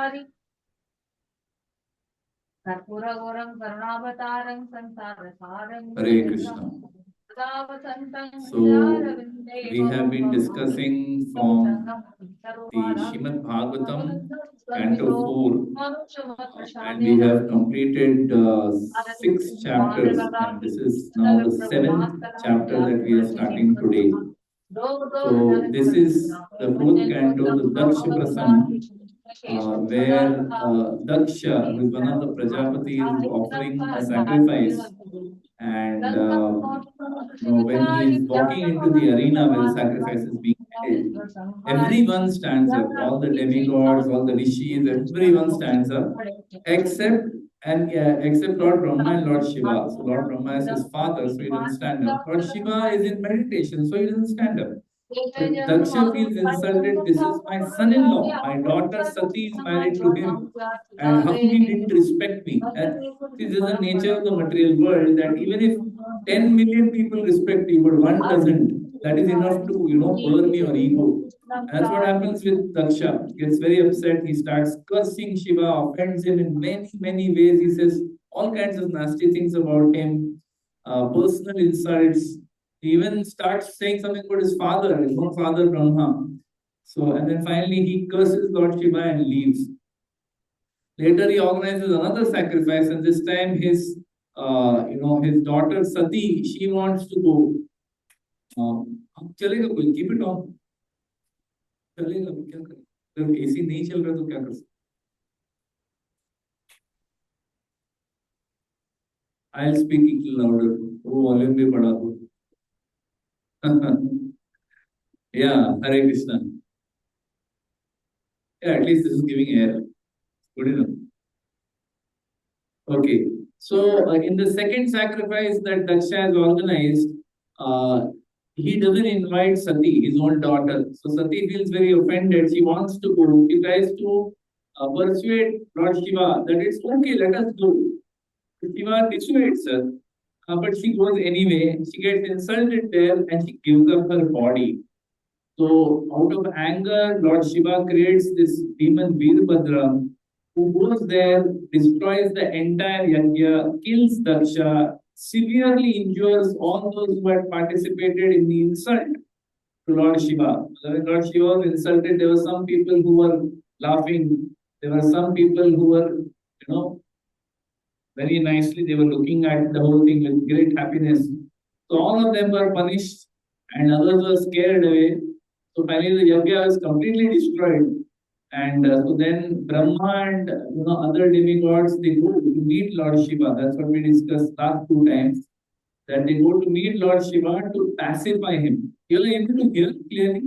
Hare Krishna. So, we have been discussing from the Srimad Bhagavatam, canto 4, and we have completed 6 chapters, and this is now the 7th chapter that we are starting today. So, this is the 4th canto, the Daksha prasang, where Daksha, who is one of the Prajapati, is offering a sacrifice. And when he is walking into the arena where the sacrifice is being made, everyone stands up. All the demigods, all the rishis, everyone stands up, except Lord Brahma and Lord Shiva. So Lord Brahma is his father, so he doesn't stand up. Lord Shiva is in meditation, so he doesn't stand up. But Daksha feels insulted. This is my son-in-law. My daughter Sati is married to him. And how he didn't respect me. And this is the nature of the material world, that even if 10 million people respect you, but one doesn't, that is enough to, burn your ego. And that's what happens with Daksha. He gets very upset. He starts cursing Shiva, offends him in many, many ways. He says all kinds of nasty things about him, personal insults. He even starts saying something about his father, his own father Brahma. So, and then finally he curses Lord Shiva and leaves. Later he organizes another sacrifice, and this time his daughter Sati, she wants to go. चलेगा कोई, keep it on. चलेगा क्या करें? जब AC नहीं चल रहा तो क्या कर सकते? I'll speak a little louder. वो volume भी बढ़ा दो. Yeah, Hare Krishna. Yeah, at least this is giving air. Good enough. Okay, so in the second sacrifice that Daksha has organized, he doesn't invite Sati, his own daughter. So Sati feels very offended. She wants to go. She tries to persuade Lord Shiva that it's okay, let us go. Shiva dissuades her, but she goes anyway. She gets insulted there and she gives up her body. So out of anger, Lord Shiva creates this demon Veerbhadra, who goes there, destroys the entire yagya, kills Daksha, severely injures all those who had participated in the insult to Lord Shiva. When Lord Shiva was insulted, there were some people who were laughing. There were some people who were, very nicely, they were looking at the whole thing with great happiness. So all of them were punished and others were scared away. So finally the yagya was completely destroyed. And so then Brahma and other demigods, they go to meet Lord Shiva. That's what we discussed last 2 times. That they go to meet Lord Shiva to pacify him. You are able to hear clearly?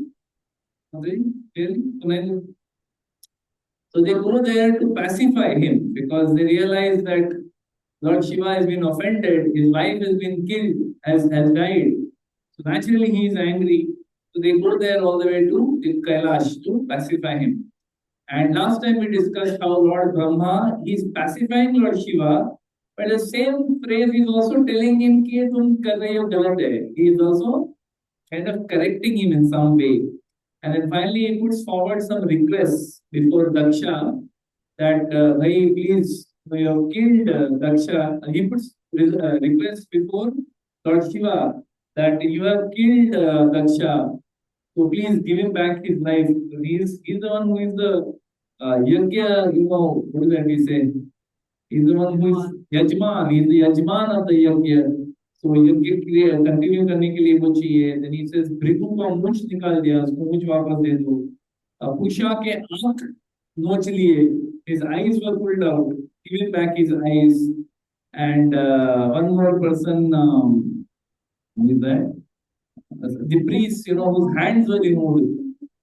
Clearly? So they go there to pacify him because they realize that Lord Shiva has been offended, his wife has been killed, has died. So naturally he is angry. So they go there all the way to Kailash to pacify him. And last time we discussed how Lord Brahma is pacifying Lord Shiva, but the same phrase is also telling him कि तुम कर रहे हो गलत है. He is also kind of correcting him in some way. And then finally he puts forward some requests before Daksha that hey, please, you have killed Daksha. He puts requests before Lord Shiva that you have killed Daksha. So please give him back his life. He's the one who is the yagya, what is that we say? He's the one who is yajman. He's the yajman of the yagya. So yagya के लिए continue करने के लिए वो चाहिए. Then he says, Bhrigu का मूंछ निकाल दिया, उसको मूंछ वापस दे दो. Pusha के आंख नोच लिए. His eyes were pulled out. Give him back his eyes. And one more person, who is that? The priests, whose hands were removed,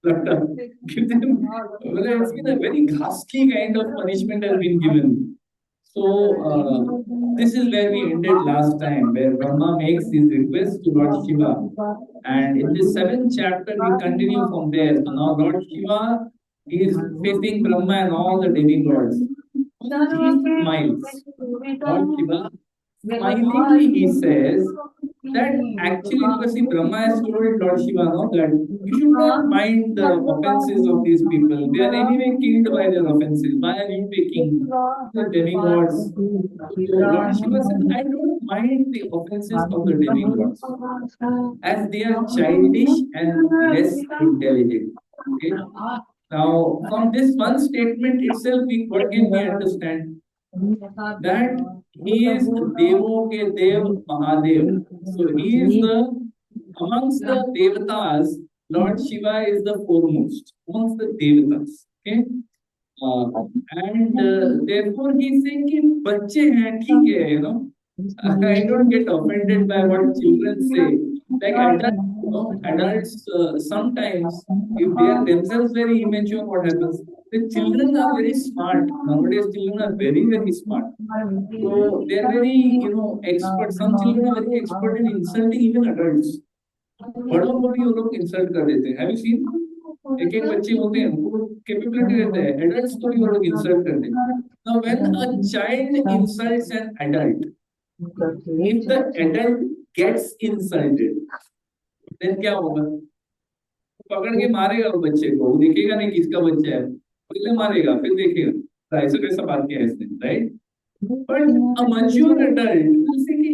plucked up. Give them, it's been a very ghastly kind of punishment has been given. So, this is where we ended last time, where Brahma makes his request to Lord Shiva. And in this 7th chapter, we continue from there. So now Lord Shiva is facing Brahma and all the demigods. He smiles. Lord Shiva, smilingly he says, that actually, because see, Brahma has told Lord Shiva no, that you should not mind the offenses of these people. They are anyway killed by their offenses. Why are you taking the demigods? So Lord Shiva says, I don't mind the offenses of the demigods as they are childish and less intelligent. Okay? Now, from this one statement itself, what can we understand? That he is Devo ke Dev Mahadev. So he is amongst the Devatas, Lord Shiva is the foremost amongst the Devatas. Okay? And therefore he is saying कि बच्चे हैं ठीक है, you know. I don't get offended by what children say. Like adults, you know, adults sometimes, if they are themselves very immature, what happens? The children are very smart. Nowadays, children are very, very smart. So they are very, you know, expert. Some children are very expert in insulting even adults. बड़ों को भी वो लोग insult कर देते हैं. Have you seen? एक एक बच्चे होते हैं उनको कैपेबिलिटी रहता है एडल्ट्स को भी वो लोग इंसल्ट कर देते हैं. Now when a child insults an adult, if the adult gets insulted, then क्या होगा? पकड़ के मारेगा वो बच्चे को, वो देखेगा नहीं किसका बच्चा है, पहले मारेगा फिर देखेगा ऐसा कैसा बात किया है इसने, right? But a mature adult will say कि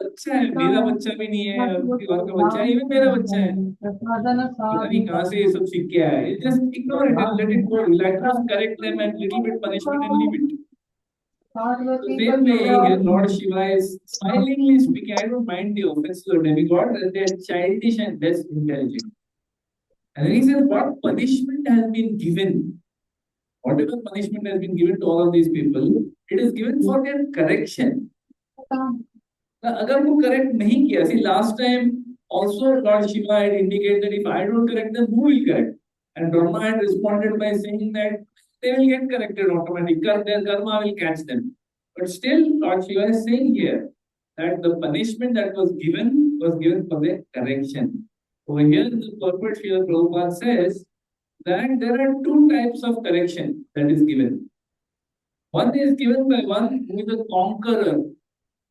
अच्छा है, मेरा बच्चा भी नहीं है, आपके और का बच्चा है, ये भी मेरा बच्चा है, पता नहीं कहाँ से ये सब सीख के आया है, just ignore it and let it go, let us correct them and little bit punishment and leave it. The same way here, Lord Shiva is smilingly speaking, I don't mind the offenses of demigods as they are childish and less intelligent. And then he says, what punishment has been given? Whatever punishment has been given to all of these people, it is given for their correction. अगर वो correct नहीं किया, see last time also Lord Shiva had indicated that if I don't correct them, who will correct? And Brahma had responded by saying that they will get corrected automatically. Their karma will catch them. But still, Lord Shiva is saying here that the punishment that was given for their correction. Over here, the purport Srila Prabhupada says that there are two types of correction that is given. One is given by one who is a conqueror,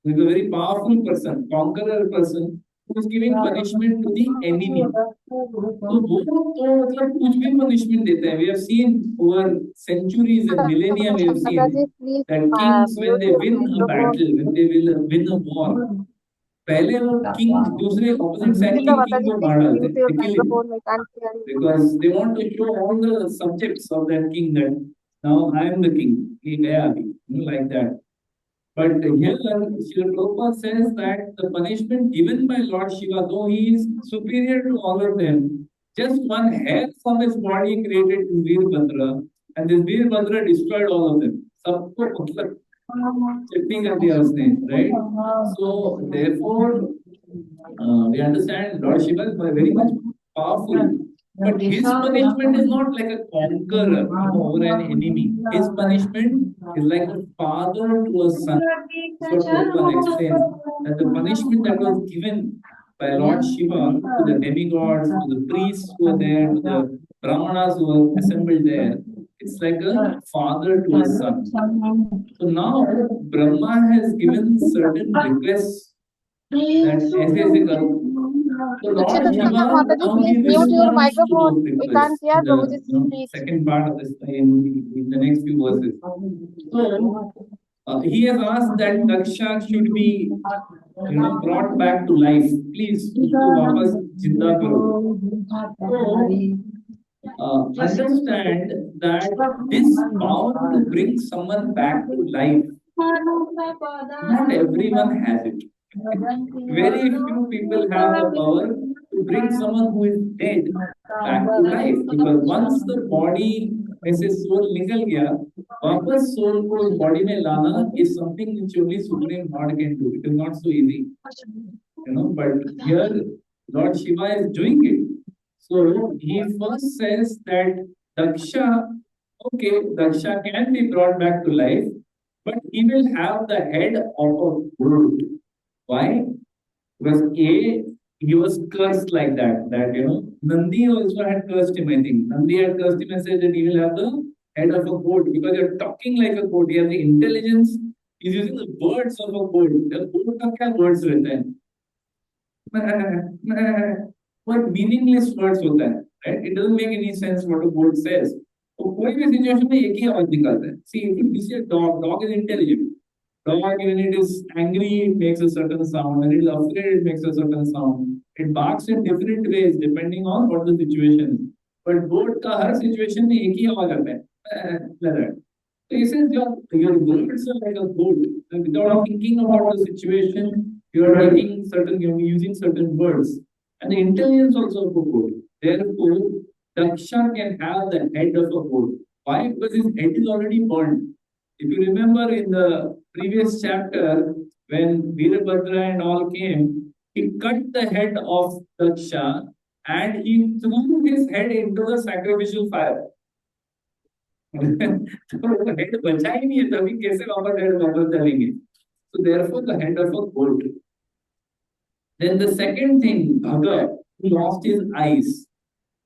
who is a very powerful person, conqueror person, who is giving punishment to the enemy. तो वो तो मतलब कुछ भी punishment देता है. We have seen over centuries and millennia, we have seen that kings, when they win a battle, when they will win a war, पहले वो king दूसरे opposite side king को मार डालते हैं, they kill him, because they want to show all the subjects of that king that now I am the king. ये गया अभी, like that. But here, Srila Prabhupada says that the punishment given by Lord Shiva, though he is superior to all of them, just one hair from his body created this Veerbhadra, and this Veerbhadra destroyed all of them. सबको मतलब चटनी कर दिया उसने, right? So therefore, we understand Lord Shiva is very much powerful. But his punishment is not like a conqueror over an enemy. His punishment is like a father to a son. So Prabhupada explains that the punishment that was given by Lord Shiva to the demigods, to the priests who were there, to the brahmanas who were assembled there, it's like a father to a son. So now Brahma has given certain requests that ऐसे ऐसे करो. So Lord Shiva, now he responds to those requests in the second part of this, in the next few verses. So he has asked that Daksha should be, brought back to life. Please, उसको वापस जिंदा करो. So understand that this power to bring someone back to life, not everyone has it. Very few people have the power to bring someone who is dead back to life, because once the body ऐसे soul निकल गया, वापस soul को body में लाना is something which only Supreme Lord can do. It is not so easy, But here Lord Shiva is doing it. So he first says that Daksha can be brought back to life, but he will have the head of a goat. Why? Because he was cursed like that. Nandi also had cursed him, I think. Nandi had cursed him and said that he will have the head of a goat, because you're talking like a goat. You have the intelligence. He's using the words of a goat. The goat का क्या words रहता है? What meaningless words होता है, right? It doesn't make any sense what a word says. तो कोई भी situation में एक ही आवाज निकालता है. See, if you see a dog, dog is intelligent. Dog, when it is angry, it makes a certain sound. When it is afraid, it makes a certain sound. It barks in different ways depending on what the situation is. But goat का हर situation में एक ही आवाज आता है. Like that. So he says your words are like a goat. Without thinking about the situation, you are taking certain, you're using certain words. And the intelligence also of a goat. Therefore, Daksha can have the head of a goat. Why? Because his head is already burned. If you remember in the previous chapter, when Veerabhadra and all came, he cut the head of Daksha and he threw his head into the sacrificial fire. तो head बचा ही नहीं है, तभी कैसे वापस head वापस डालेंगे? So therefore, the head of a goat. Then the second thing, Bhaga, who lost his eyes.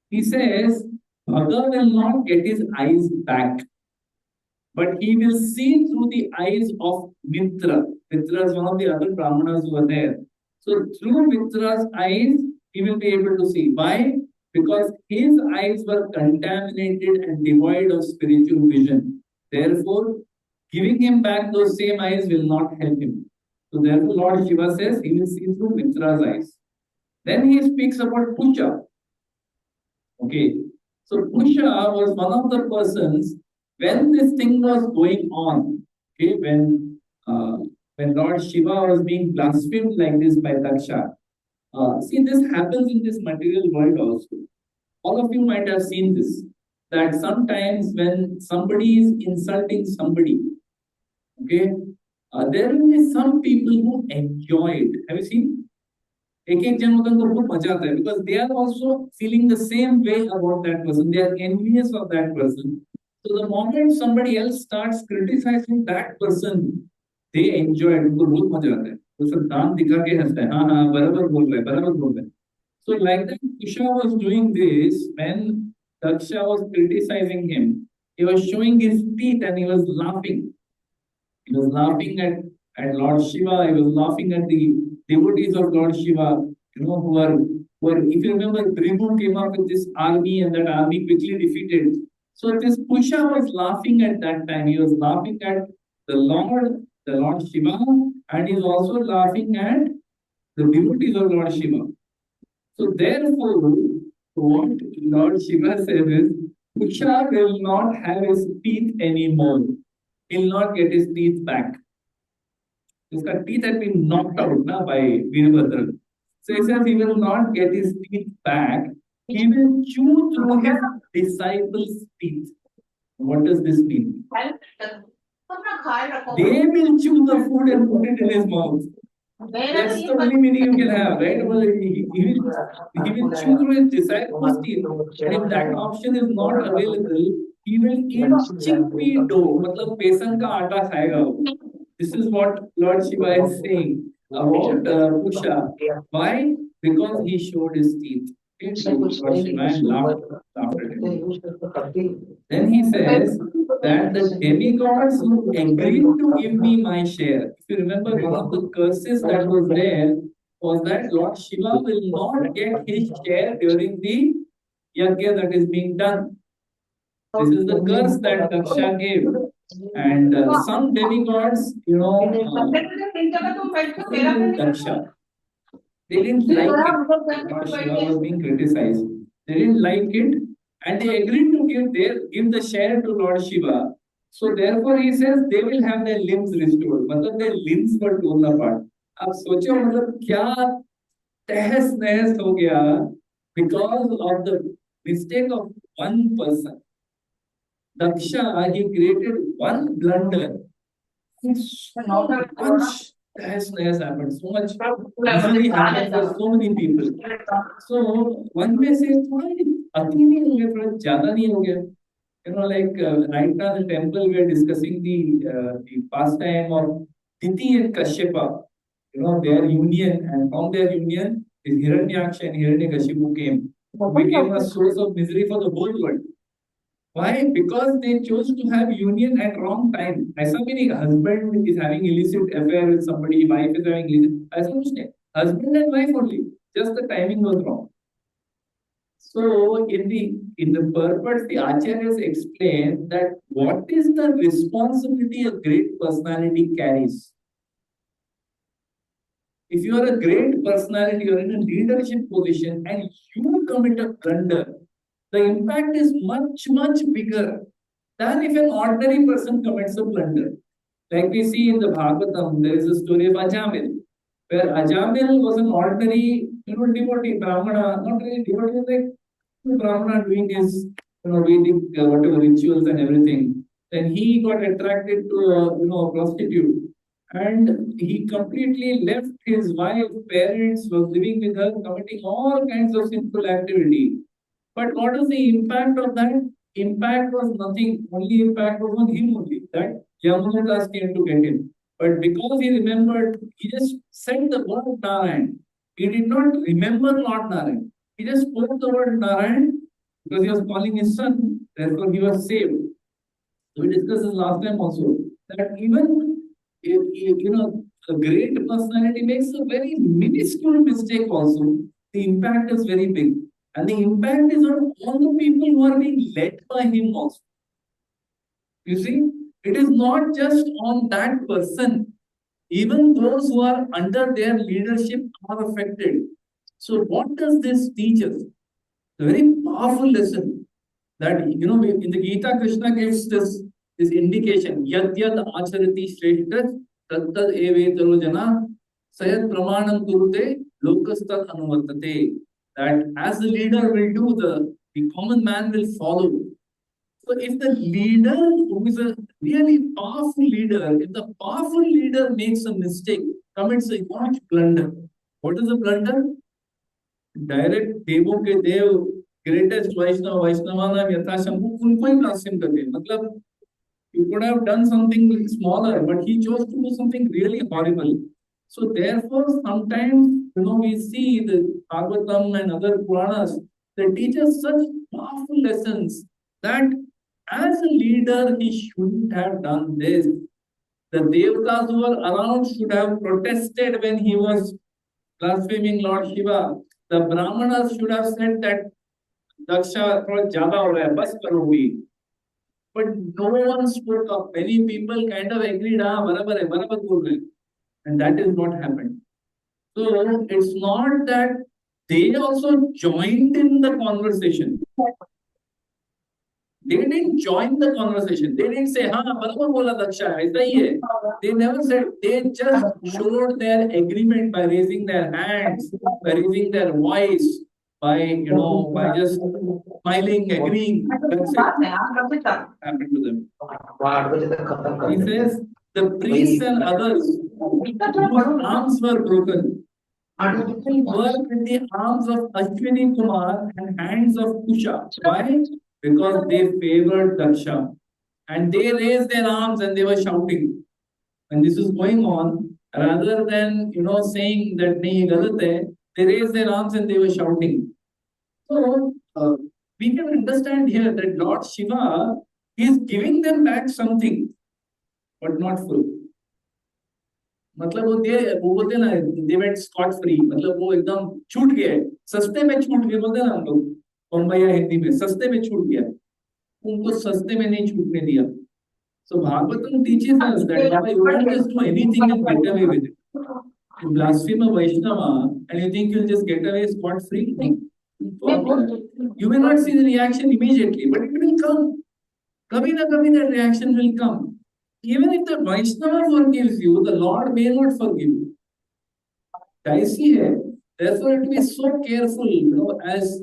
He says, Bhaga will not get his eyes back, but he will see through the eyes of Mitra. Mitra is one of the other Brahmanas who are there. So through Mitra's eyes, he will be able to see. Why? Because his eyes were contaminated and devoid of spiritual vision. Therefore, giving him back those same eyes will not help him. So therefore, Lord Shiva says he will see through Mitra's eyes. Then he speaks about Pusha. Okay, so Pusha was one of the persons when this thing was going on. Okay, when Lord Shiva was being blasphemed like this by Daksha. See, this happens in this material world also. All of you might have seen this. That sometimes when somebody is insulting somebody, okay, there will be some people who enjoy it. Have you seen? एक जन होता है उनको बहुत मजा आता है because they are also feeling the same way about that person. They are envious of that person. So the moment somebody else starts criticizing that person, they enjoy it. उनको बहुत मजा आता है. वो सब दांत दिखा के हंसता है. हाँ हाँ बराबर बोल रहा है, बराबर बोल रहा है. So like that, Pusha was doing this when Daksha was criticizing him. He was showing his teeth and he was laughing. He was laughing at Lord Shiva. He was laughing at the devotees of Lord Shiva, who were, if you remember, Brahma came up with this army and that army quickly defeated. So this Pusha was laughing at that time. He was laughing at the Lord Shiva, and he was also laughing at the devotees of Lord Shiva. So therefore, what Lord Shiva says is, Pusha will not have his teeth anymore. He will not get his teeth back. His teeth had been knocked out by Veerabhadra. So he says he will not get his teeth back. He will chew through his disciples' teeth. What does this mean? They will chew the food and put it in his mouth. That's the only meaning you can have, right? Well, he will chew through his disciples' teeth. And if that option is not available, he will eat chickpea dough. मतलब बेसन का आटा खाएगा वो. This is what Lord Shiva is saying about Pusha. Why? Because he showed his teeth. Okay? So Lord Shiva laughed after him. Then he says that the demigods who agreed to give me my share. If you remember, one of the curses that was there was that Lord Shiva will not get his share during the yagya that is being done. This is the curse that Daksha gave. And some demigods, Daksha, they didn't like it. Lord Shiva was being criticized. They didn't like it, and they agreed to give the share to Lord Shiva. So therefore, he says they will have their limbs restored. मतलब their limbs were torn apart. अब सोचो मतलब क्या तहस नहस हो गया because of the mistake of one person. Daksha, he created one blunder. So much has happened. So much misery happened for so many people. So one may say, अति नहीं हो गया, थोड़ा ज़्यादा नहीं हो गया. Like right now in the temple we are discussing the pastime of Diti and Kashyapa. Their union, and from their union is Hiranyaksha and Hiranyakashipu became a source of misery for the whole world. Why? Because they chose to have union at wrong time. ऐसा भी नहीं, husband is having illicit affair with somebody, wife is having illicit. ऐसा कुछ नहीं. husband and wife only. Just the timing was wrong. So in the purpose, the acharyas explain that what is the responsibility a great personality carries. If you are a great personality, you are in a leadership position and you commit a blunder, the impact is much, much bigger than if an ordinary person commits a blunder. Like we see in the Bhagavatam, there is a story of Ajamil, where Ajamil was an ordinary, devotee, Brahmana, not really devotee, like Brahmana doing his, Vedic, whatever rituals and everything. Then he got attracted to, a prostitute, and he completely left his wife, parents, was living with her, committing all kinds of sinful activity. But what is the impact of that? Impact was nothing. Only impact was on him only. That Yamunadas came to get him. But because he remembered, he just said the word Narayan. He did not remember Lord Narayan. He just spoke the word Narayan because he was calling his son. Therefore, he was saved. So we discussed this last time also. That even if a great personality makes a very minuscule mistake also, the impact is very big. And the impact is on all the people who are being led by him also. You see, it is not just on that person. Even those who are under their leadership are affected. So what does this teach us? A very powerful lesson that, in the Gita, Krishna gives this indication. Yad yad acharati shreshtas tad tad evetaro jana sayat pramanam kurute lokastad anuvartate. That as the leader will do, the common man will follow. So if the leader, who is a really powerful leader, if the powerful leader makes a mistake, commits a huge blunder, what is a blunder? Direct देवों के देव, greatest Vaishnava यथा शंभु, उनको ही blaspheme करते हैं. मतलब you could have done something smaller, but he chose to do something really horrible. So therefore, sometimes, we see the Bhagavatam and other Puranas, they teach us such powerful lessons that as a leader, he shouldn't have done this. The Devatas who were around should have protested when he was blaspheming Lord Shiva. The Brahmanas should have said that Daksha थोड़ा ज़्यादा हो रहा है, बस करो भी. But no one spoke up. Many people kind of agreed, बराबर है, बराबर बोल रहे हैं. And that is what happened. So it's not that they also joined in the conversation. They didn't join the conversation. They didn't say, हाँ बराबर बोला दक्षा, ऐसा ही है. They never said. They just showed their agreement by raising their hands, by raising their voice, by by just smiling, agreeing. That's it. Happened to them. He says the priests and others whose arms were broken worked with the arms of Ashwini Kumar and hands of Pusha. Why? Because they favored Daksha. And they raised their arms and they were shouting. And this is going on, rather than saying that nahi galat hai, they raised their arms and they were shouting. So we can understand here that Lord Shiva is giving them back something, but not full. मतलब वो बोलते ना, they went scot free. मतलब वो एकदम छूट गए, सस्ते में छूट गए बोलते ना हम लोग बम्बई या हिंदी में, सस्ते में छूट गया. उनको सस्ते में नहीं छूटने दिया. So Bhagavatam teaches us that you can't just do anything and get away with it. You blaspheme a Vaishnava and you think you'll just get away scot free. You may not see the reaction immediately, but it will come. Kabhi na kabhi that reaction will come. Even if the Vaishnava forgives you, the Lord may not forgive you. Dicey hai. Therefore, it will be so careful, as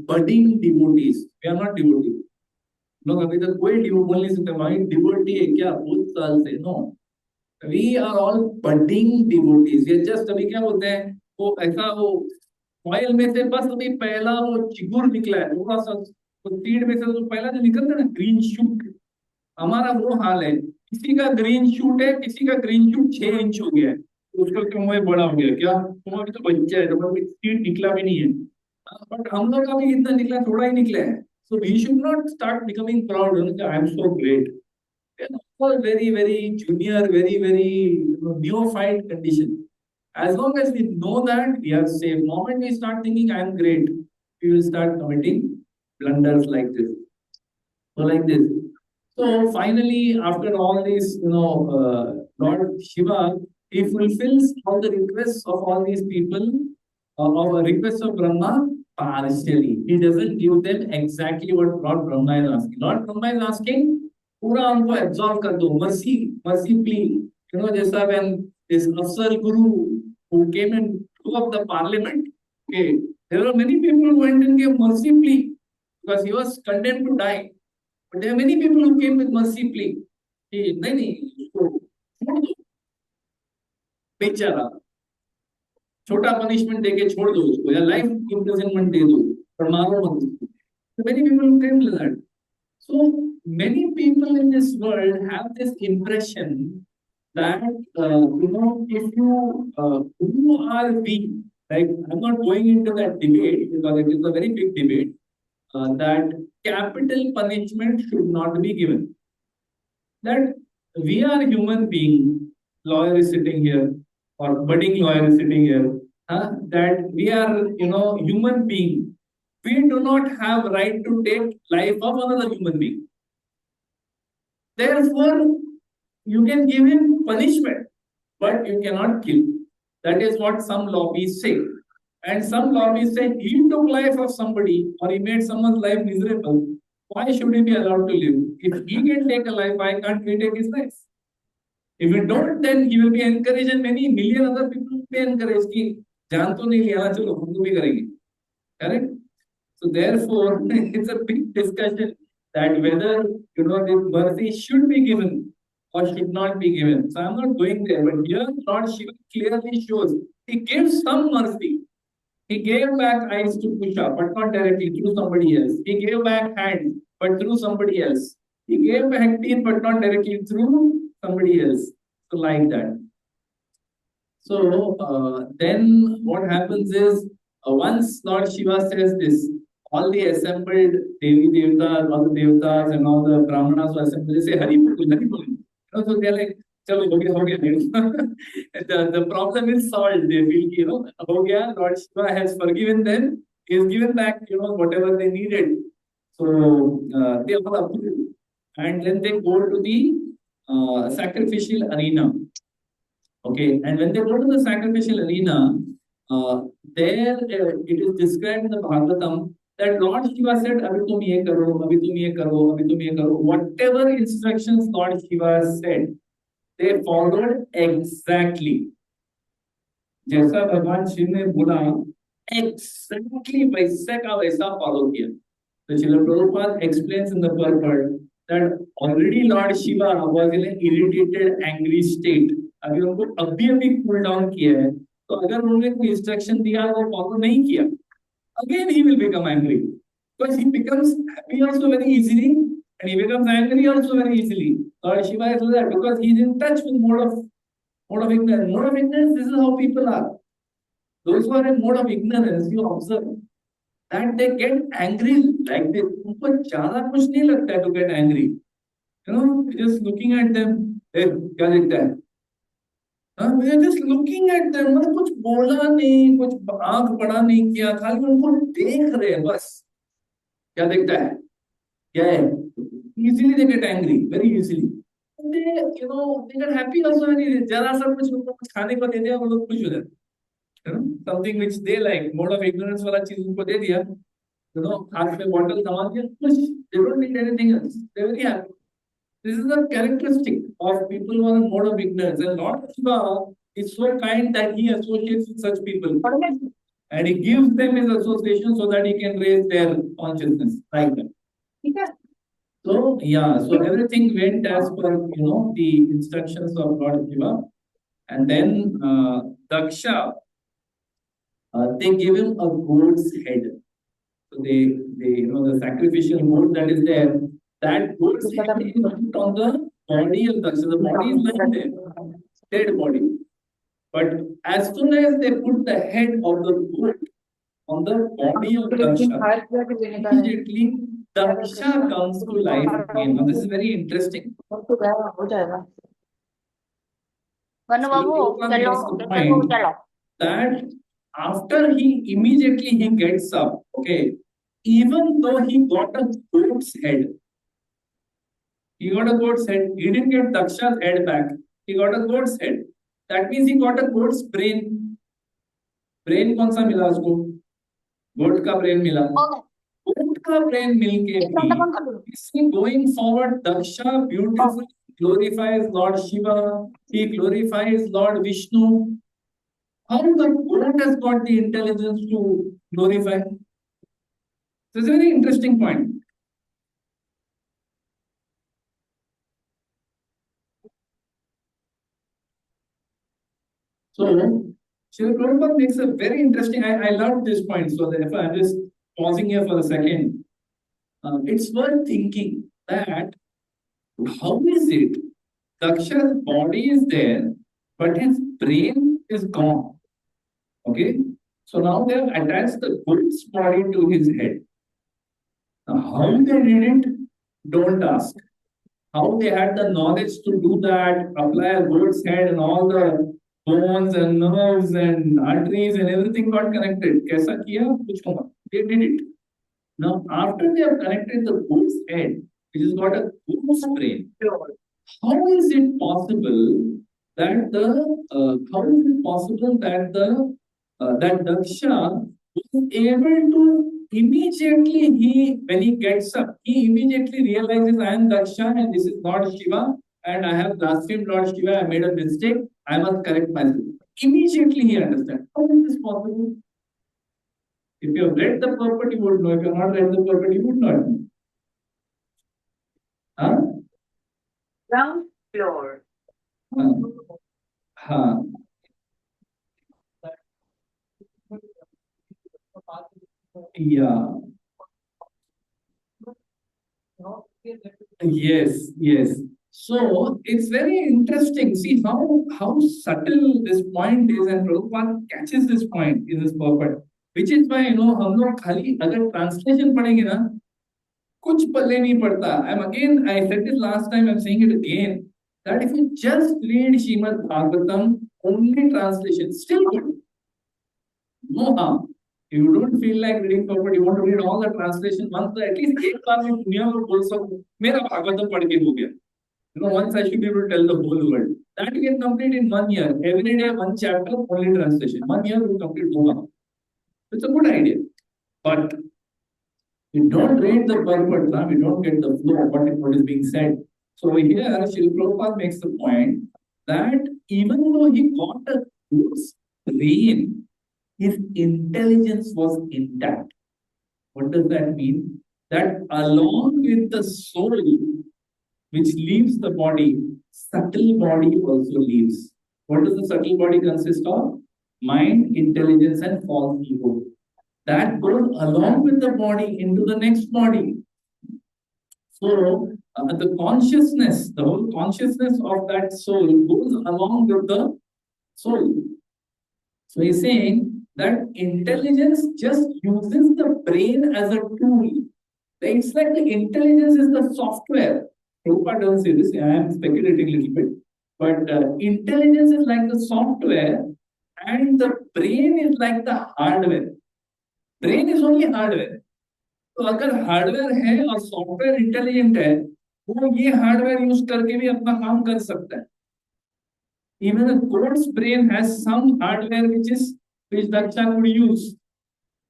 budding devotees. We are not devotees. लोग अभी तक कोई बोल नहीं सकते भाई devotee है क्या बहुत साल से. No, we are all budding devotees. ये जस्ट अभी क्या बोलते हैं, वो ऐसा वो ऑयल में से बस अभी पहला वो चिगुर निकला है, थोड़ा सा वो सीड में से जो पहला जो निकलता है ना, ग्रीन शूट. हमारा वो हाल है. किसी का ग्रीन शूट है, किसी का ग्रीन शूट 6 इंच हो गया है, उसका क्यों बड़ा हो गया क्या, तुम्हारा तो बच्चा है, तुम्हारा सीड निकला भी नहीं है. बट हम लोग का भी इतना निकला, थोड़ा ही निकला है. So we should not start becoming proud. I am so great. We are all very, very junior, very, very neophyte condition. As long as we know that, we are safe. The moment we start thinking, I am great, we will start committing blunders like this. So like this. So finally, after all this, Lord Shiva, he fulfills all the requests of all these people, or requests of Brahma partially. He doesn't give them exactly what Lord Brahma is asking. Lord Brahma is asking, पूरा उनको absorb कर दो, mercy plea. जैसा when this Afsar Guru who came and took up the parliament, okay, there were many people who went and gave mercy plea because he was condemned to die. But there are many people who came with mercy plea. नहीं इसको छोड़ दो बेचारा छोटा punishment देके छोड़ दो उसको या लाइफ इम्प्रिजनमेंट दे दो पर मारो मत उसको. So many people came like that. So many people in this world have this impression that if you are weak, like I'm not going into that debate because it is a very big debate, that capital punishment should not be given. That we are human being, lawyer is sitting here, or budding lawyer is sitting here, that we are, human being. We do not have right to take life of another human being. Therefore, you can give him punishment, but you cannot kill. That is what some lobbies say. And some lobbies say he took life of somebody or he made someone's life miserable. Why should he be allowed to live? If he can take a life, why can't we take his life? If we don't, then he will be encouraged and many million other people will be encouraged. कि जान तो नहीं लिया चलो हम तो भी करेंगे. Correct? So therefore, it's a big discussion that whether this mercy should be given or should not be given. So I'm not going there, but here Lord Shiva clearly shows he gives some mercy. He gave back eyes to Pusha, but not directly, through somebody else. He gave back hands, but through somebody else. He gave back teeth, but not directly, through somebody else. So like that. So then what happens is, once Lord Shiva says this, all the assembled Devi Devatas, all the Devatas and all the Brahmanas who assemble, they say, Hari Bol, Hari Bol. So they're like, chalo, ho gaya. The problem is solved. They feel, ho gaya, Lord Shiva has forgiven them. He has given back, whatever they needed. So they all approve. And then they go to the sacrificial arena. Okay, and when they go to the sacrificial arena, there it is described in the Bhagavatam that Lord Shiva said, "Abhi tum ye karo, abhi tum ye karo, abhi tum ye karo." Whatever instructions Lord Shiva said, they followed exactly. जैसा भगवान शिव ने बोला, exactly वैसा का वैसा follow किया. So Srila Prabhupada explains in the purport that already Lord Shiva was in an irritated, angry state. अभी उनको अभी cool down किया है, तो अगर उन्होंने कोई instruction दिया वो follow नहीं किया, again he will become angry because he becomes happy also very easily and he becomes angry also very easily. Lord Shiva is like that because he is in touch with mode of ignorance. Mode of ignorance, this is how people are. Those who are in mode of ignorance, you observe that they get angry like this. उनको ज़्यादा कुछ नहीं लगता है to get angry. Just looking at them, क्या दिखता है? We are just looking at them. मतलब कुछ बोला नहीं, कुछ आंख बड़ा नहीं किया, खाली उनको देख रहे हैं बस. क्या दिखता है? क्या है? Easily they get angry, very easily. They get happy also when जरा सा कुछ उनको कुछ खाने को दे दिया, वो लोग खुश हो जाते. Something which they like, mode of ignorance वाला चीज उनको दे दिया, हाथ में बॉटल थमा दिया, खुश. They don't need anything else. They're very happy. This is a characteristic of people who are in mode of ignorance. And Lord Shiva is so kind that he associates with such people. And he gives them his association so that he can raise their consciousness like that. So, so everything went as per, the instructions of Lord Shiva. And then Daksha, they give him a goat's head. So they the sacrificial goat that is there, that goat's head is put on the body of Daksha. The body is lying there, dead body. But as soon as they put the head of the goat on the body of Daksha, immediately Daksha comes to life again. Now this is very interesting. Srila Prabhupada makes the point that after he gets up, okay, even though he got a goat's head, he didn't get Daksha's head back. He got a goat's head. That means he got a goat's brain. Brain कौन सा मिला उसको? Goat का brain मिला. Goat का brain मिल के भी, going forward, Daksha beautifully glorifies Lord Shiva. He glorifies Lord Vishnu. How the goat has got the intelligence to glorify? So it's a very interesting point. So, Srila Prabhupada makes a very interesting, I love this point, so therefore I'm just pausing here for a second. It's worth thinking that how is it Daksha's body is there, but his brain is gone. Okay? So now they have attached the goat's body to his head. Now, how they did it, don't ask. How they had the knowledge to do that, apply a goat's head and all the bones and nerves and arteries and everything got connected. Kaisa kiya? Pucho mat. They did it. Now, after they have connected the goat's head, which has got a goat's brain, how is it possible that that Daksha was able to immediately when he gets up, he immediately realizes I am Daksha and this is Lord Shiva and I have blasphemed Lord Shiva, I made a mistake, I must correct myself. Immediately he understands. How is this possible? If you have read the purport, you would know. If you have not read the purport, you would not know. Huh? Ground floor. Yeah. Yes. So it's very interesting. See how subtle this point is, and Prabhupada catches this point in this purport. Which is why हम लोग खाली अगर translation पढ़ेंगे ना, कुछ पल्ले नहीं पड़ता. I said this last time, I'm saying it again, that if you just read Srimad Bhagavatam, only translation, still good. No harm. If you don't feel like reading purport, you want to read all the translation once, at least एक बार मैं दुनिया में बोल सकूं, मेरा भागवतम पढ़ के हो गया. Once I should be able to tell the whole world. That you can complete in 1 year. Every day, one chapter, only translation. 1 year, you complete Bhaga. It's a good idea. But we don't read the purport, we don't get the flow of what is being said. So here, Srila Prabhupada makes the point that even though he got a goat's brain, his intelligence was intact. What does that mean? That along with the soul, which leaves the body, subtle body also leaves. What does the subtle body consist of? Mind, intelligence, and false ego. That goes along with the body into the next body. So the consciousness, the whole consciousness of that soul goes along with the soul. So he's saying that intelligence just uses the brain as a tool. It's like the intelligence is the software. Prabhupada doesn't say this, I am speculating a little bit. But intelligence is like the software and the brain is like the hardware. Brain is only hardware. तो अगर hardware है और software intelligent है, वो ये hardware use करके भी अपना काम कर सकता है. Even the goat's brain has some hardware which Daksha could use.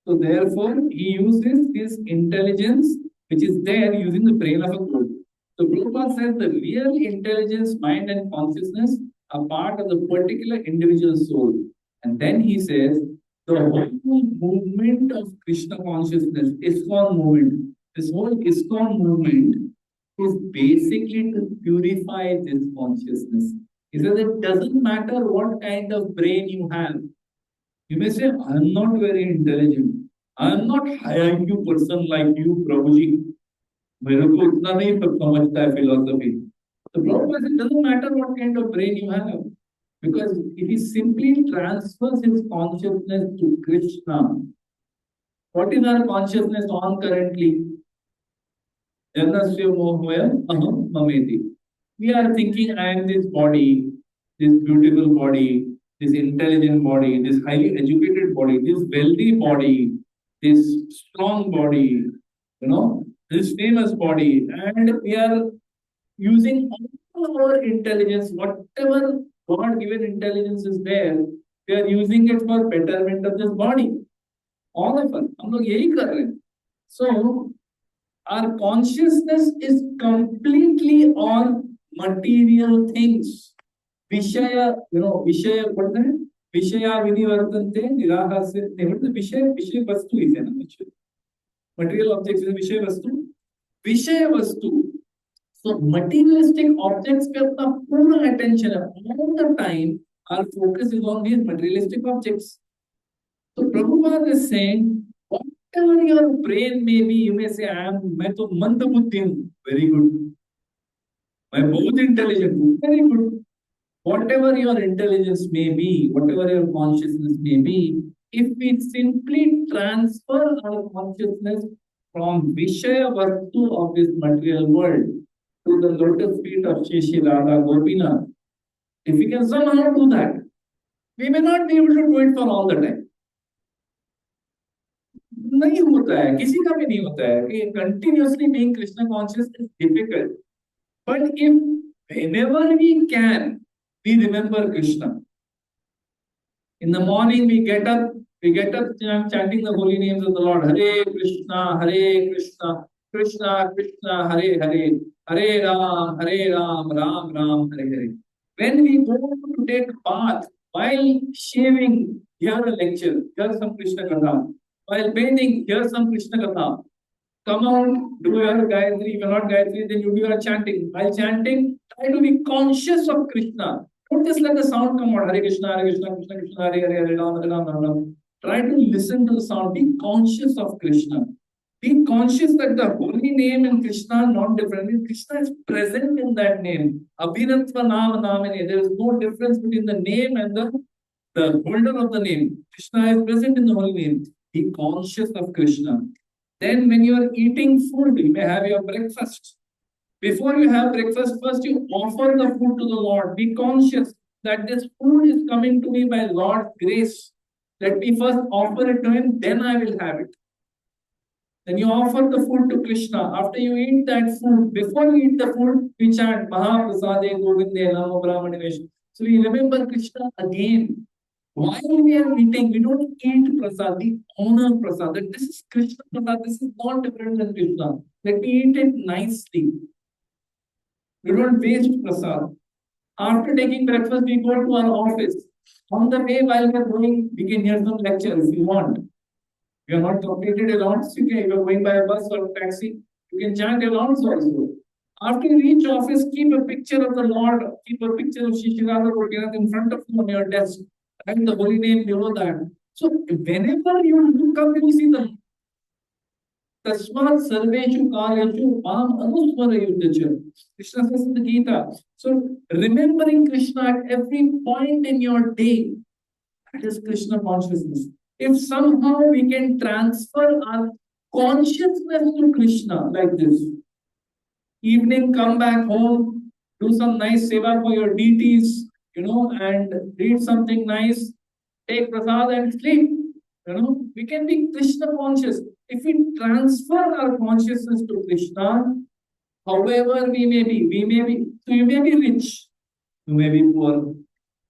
So therefore, he uses this intelligence which is there using the brain of a goat. So Prabhupada says the real intelligence, mind and consciousness are part of the particular individual soul. And then he says, the whole movement of Krishna consciousness, ISKCON movement, this whole ISKCON movement is basically to purify this consciousness. He says it doesn't matter what kind of brain you have. You may say, I am not very intelligent. I am not high IQ person like you, Prabhuji. मेरे को इतना नहीं समझता है philosophy. The problem is it doesn't matter what kind of brain you have. Because if he simply transfers his consciousness to Krishna, what is our consciousness on currently? We are thinking I am this body, this beautiful body, this intelligent body, this highly educated body, this wealthy body, this strong body, this famous body, and we are using all our intelligence, whatever God given intelligence is there, we are using it for betterment of this body. All of us, हम लोग यही कर रहे हैं. So our consciousness is completely on material things. Vishaya, Vishaya, what is it? Vishaya vinivartante nirahasya. What is the Vishaya vastu is it? Material objects is Vishaya vastu. Vishaya vastu. So materialistic objects पे अपना पूरा attention है. All the time, our focus is on these materialistic objects. So Prabhupada is saying, whatever your brain may be, you may say, मैं तो मंद बुद्धि हूँ. Very good. मैं बहुत intelligent हूँ. Very good. Whatever your intelligence may be, whatever your consciousness may be, if we simply transfer our consciousness from Vishaya Vastu of this material world to the lotus feet of Shri Radha Gopinath, if we can somehow do that, we may not be able to do it for all the time. नहीं होता है, किसी का भी नहीं होता है कि continuously being Krishna conscious is difficult. But if whenever we can, we remember Krishna. In the morning we get up chanting the holy names of the Lord. Hare Krishna, Krishna Krishna, Hare Hare, Hare Ram, Ram Ram, Hare Hare. When we go to take bath, while shaving, hear a lecture, hear some Krishna Katha. While bathing, hear some Krishna Katha. Come out, do your Gayatri. If you're not Gayatri, then you do your chanting. While chanting, try to be conscious of Krishna. Don't just let the sound come out. Hare Krishna, Krishna Krishna, Hare Hare, Hare Ram, Ram. Try to listen to the sound. Be conscious of Krishna. Be conscious that the holy name and Krishna are not different. Krishna is present in that name. Abhinatva Nama Namane. There is no difference between the name and the holder of the name. Krishna is present in the holy name. Be conscious of Krishna. Then when you are eating food, you may have your breakfast. Before you have breakfast, first you offer the food to the Lord. Be conscious that this food is coming to me by Lord's grace. Let me first offer it to Him, then I will have it. Then you offer the food to Krishna. After you eat that food, before you eat the food, we chant Maha Prasade Govinde Namo Brahmanivesh. So we remember Krishna again. While we are eating, we don't eat prasad, we honor prasad. That this is Krishna prasad, this is not different than Krishna. Let me eat it nicely. We don't waste prasad. After taking breakfast, we go to our office. On the way, while we are going, we can hear some lecture if you want. If you are not completed allowance, if you are going by a bus or a taxi, you can chant allowance also. After you reach office, keep a picture of the Lord, keep a picture of Shri Radha Gopinath in front of you on your desk. And the holy name below that. So whenever you look up, you will see the Tasmat Sarveshu Kalyashu Mam Anusmara Yuddhacha. Krishna says in the Gita. So remembering Krishna at every point in your day, that is Krishna consciousness. If somehow we can transfer our consciousness to Krishna like this, evening come back home, do some nice seva for your deities, and read something nice, take prasad and sleep. We can be Krishna conscious. If we transfer our consciousness to Krishna, however we may be, so you may be rich, you may be poor,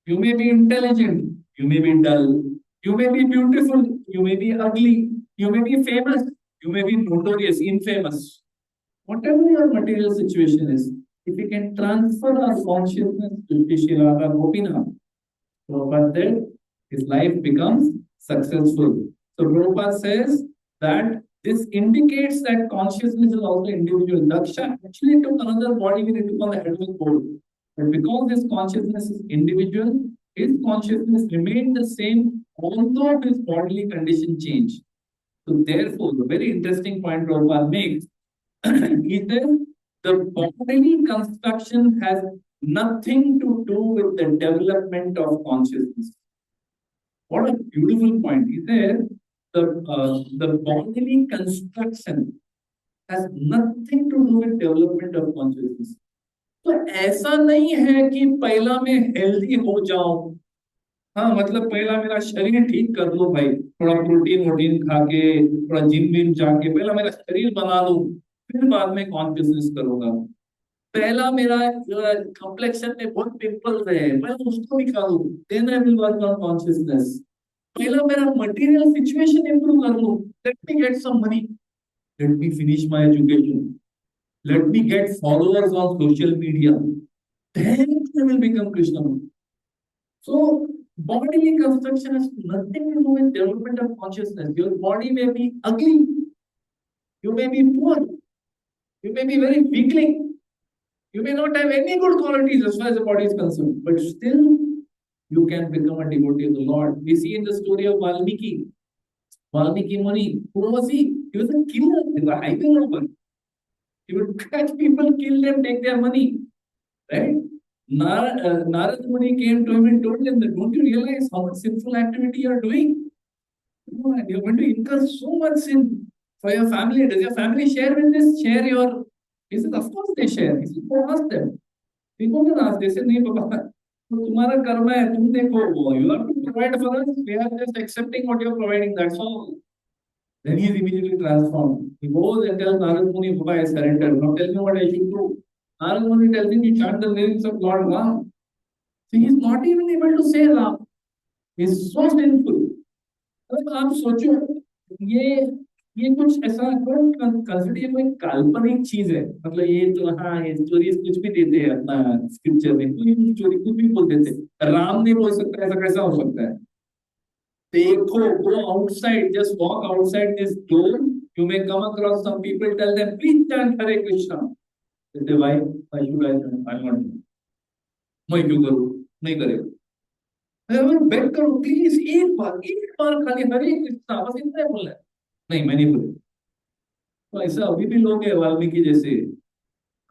you may be intelligent, you may be dull, you may be beautiful, you may be ugly, you may be famous, you may be notorious, infamous. Whatever your material situation is, if we can transfer our consciousness to Shri Radha Gopinath, Prabhupada said, his life becomes successful. So Prabhupada says that this indicates that consciousness is also individual. Daksha actually took another body when he took on the head of the board. But because his consciousness is individual, his consciousness remained the same although his bodily condition changed. So therefore, the very interesting point Prabhupada makes, he says, the bodily construction has nothing to do with the development of consciousness. What a beautiful point. He said the bodily construction has nothing to do with development of consciousness. तो ऐसा नहीं है कि पहला मैं healthy हो जाऊं, हाँ मतलब पहला मेरा शरीर ठीक कर लो भाई, थोड़ा प्रोटीन वोटीन खा के, थोड़ा जिम विम जाके पहला मेरा शरीर बना लूं, फिर बाद में कॉन्शियसनेस करूंगा। पहला मेरा कॉम्प्लेक्शन में बहुत पिंपल्स है, पहले उसको निकालूं, then I will work on consciousness. पहला मेरा मटेरियल सिचुएशन इंप्रूव कर लूं, let me get some money, let me finish my education, let me get followers on social media, then I will become Krishna. So bodily construction has nothing to do with development of consciousness. Your body may be ugly, you may be poor, you may be very weakling, you may not have any good qualities as far as the body is concerned, but still you can become a devotee of the Lord. We see in the story of Valmiki. Valmiki Muni, who was he? He was a killer, he was a highway robber. He would catch people, kill them, take their money. Right? Narad Muni came to him and told him that don't you realize how much sinful activity you are doing? And you're going to incur so much sin for your family. Does your family share with this? Share your. He said, of course they share. He said, go ask them. People can ask. They said, नहीं बाबा, तो तुम्हारा कर्म है, तुम देखो वो. You have to provide for us. We are just accepting what you're providing. That's all. Then he is immediately transformed. He goes and tells Narad Muni, Baba, I surrender. Now tell me what I should do. Narad Muni tells him, you chant the lyrics of Lord Ram. So he is not even able to say Ram. He is so sinful. अब आप सोचो, ये ये कुछ ऐसा consider कोई काल्पनिक चीज है, मतलब ये तो हाँ ये स्टोरीज कुछ भी देते हैं अपना स्क्रिप्चर में, कोई भी स्टोरी कुछ भी बोल देते हैं, राम नहीं बोल सकता, ऐसा कैसा हो सकता है? देखो, go outside, just walk outside this door. You may come across some people, tell them, please chant Hare Krishna. They say, why should I chant? I'm not doing. मैं क्यों करूँ? नहीं करेगा. अगर बेट करो, प्लीज एक बार खाली हरे कृष्णा, बस इतना ही बोलना है. नहीं, मैं नहीं बोलूँ. तो ऐसा अभी भी लोग हैं वाल्मीकि जैसे.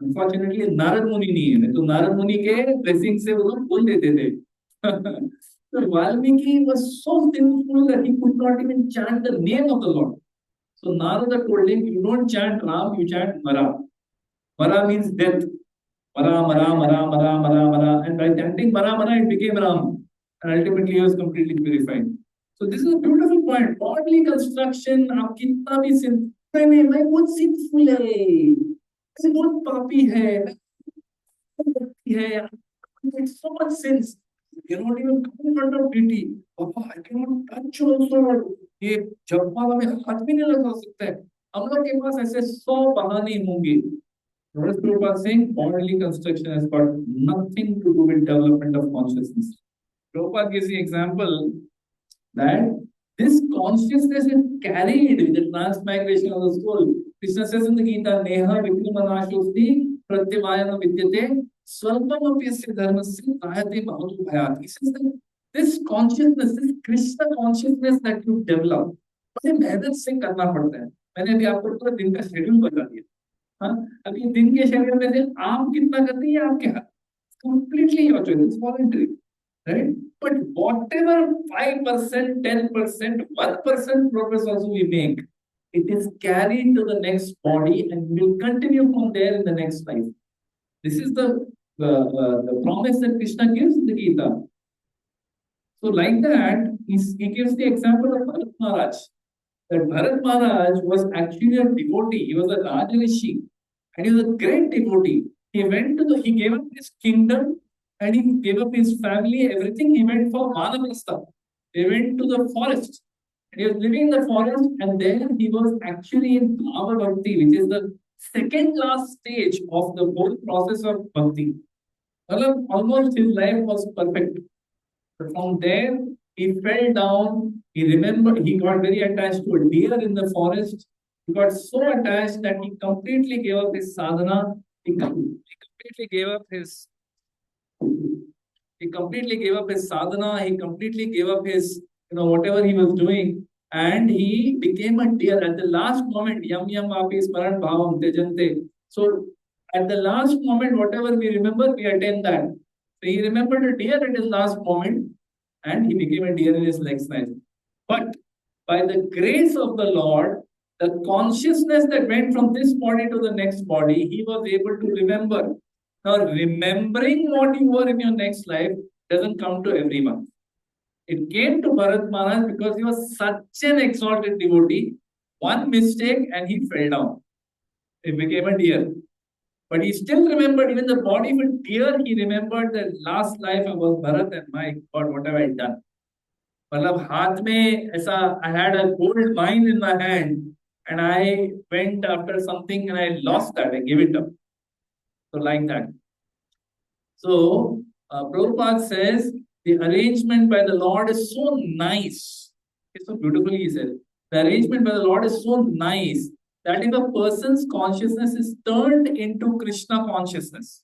अनफॉर्चुनेटली नारद मुनि नहीं है, तो नारद मुनि के ब्लेसिंग से वो लोग बोल देते थे. So Valmiki was so sinful that he could not even chant the name of the Lord. So Narada told him, you don't chant Ram, you chant Mara. Mara means death. Mara, Mara, Mara, Mara, Mara, Mara. And by chanting Mara, Mara, it became Ram. And ultimately he was completely purified. So this is a beautiful point. Bodily construction, आप कितना भी sinful नहीं, मैं बहुत sinful है, मैं बहुत पापी है, it's so much sins. Cannot even come in front of deity. Papa, I cannot touch also. ये जपमाला में हाथ भी नहीं लगा सकता है. हम लोग के पास ऐसे 100 बहाने होंगे. Lord Prabhupada saying bodily construction has got nothing to do with development of consciousness. Prabhupada gives the example that this consciousness is carried with the transmigration of the soul. Krishna says in the Gita, Neha Vikrimanashosti Pratyavayana Vidyate Swalpamapyasya Dharmasya Prayate Bhavatu Bhayat. He says that this consciousness, this Krishna consciousness that you develop, उसे मेहनत से करना पड़ता है. मैंने अभी आपको पूरा दिन का शेड्यूल बता दिया. हाँ, अभी दिन के शेड्यूल में से आप कितना करते हैं आपके हाथ, completely your choice, it's voluntary, right? But whatever 5%, 10%, 1% progress also we make, it is carried to the next body and will continue from there in the next life. This is the promise that Krishna gives in the Gita. So like that, he gives the example of Bharat Maharaj. That Bharat Maharaj was actually a devotee. He was a Rajarishi and he was a great devotee. He gave up his kingdom and he gave up his family, everything. He went for Vanaprastha. He went to the forest. And he was living in the forest, and then he was actually in Bhava Bhakti, which is the second last stage of the whole process of Bhakti. Almost his life was perfect. But from there, he fell down. He remembered, he got very attached to a deer in the forest. He got so attached that he completely gave up his sadhana. He completely gave up his sadhana. He completely gave up his, whatever he was doing. And he became a deer at the last moment. Yam yam api smaran bhavam tejante. So at the last moment, whatever we remember, we attain that. So he remembered a deer at his last moment, and he became a deer in his next life. But by the grace of the Lord, the consciousness that went from this body to the next body, he was able to remember Now, remembering what you were in your next life doesn't come to everyone. It came to Bharat Maharaj because he was such an exalted devotee. One mistake and he fell down. He became a deer. But he still remembered, even the body of a deer, he remembered that last life I was Bharat and my God, what have I done? मतलब हाथ में ऐसा I had a gold mine in my hand and I went after something and I lost that. I gave it up. So like that. So Prabhupada says the arrangement by the Lord is so nice. It's so beautifully he said. The arrangement by the Lord is so nice that if a person's consciousness is turned into Krishna consciousness,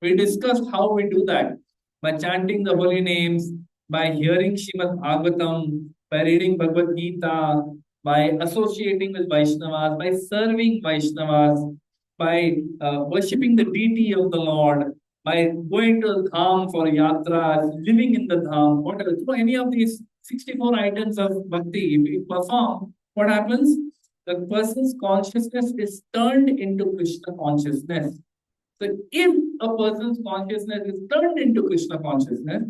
we discussed how we do that by chanting the holy names, by hearing Srimad Bhagavatam, by reading Bhagavad Gita, by associating with Vaishnavas, by serving Vaishnavas, by worshipping the deity of the Lord, by going to the Dham for yatra, living in the Dham, whatever. So any of these 64 items of bhakti, if we perform, what happens? The person's consciousness is turned into Krishna consciousness. So if a person's consciousness is turned into Krishna consciousness,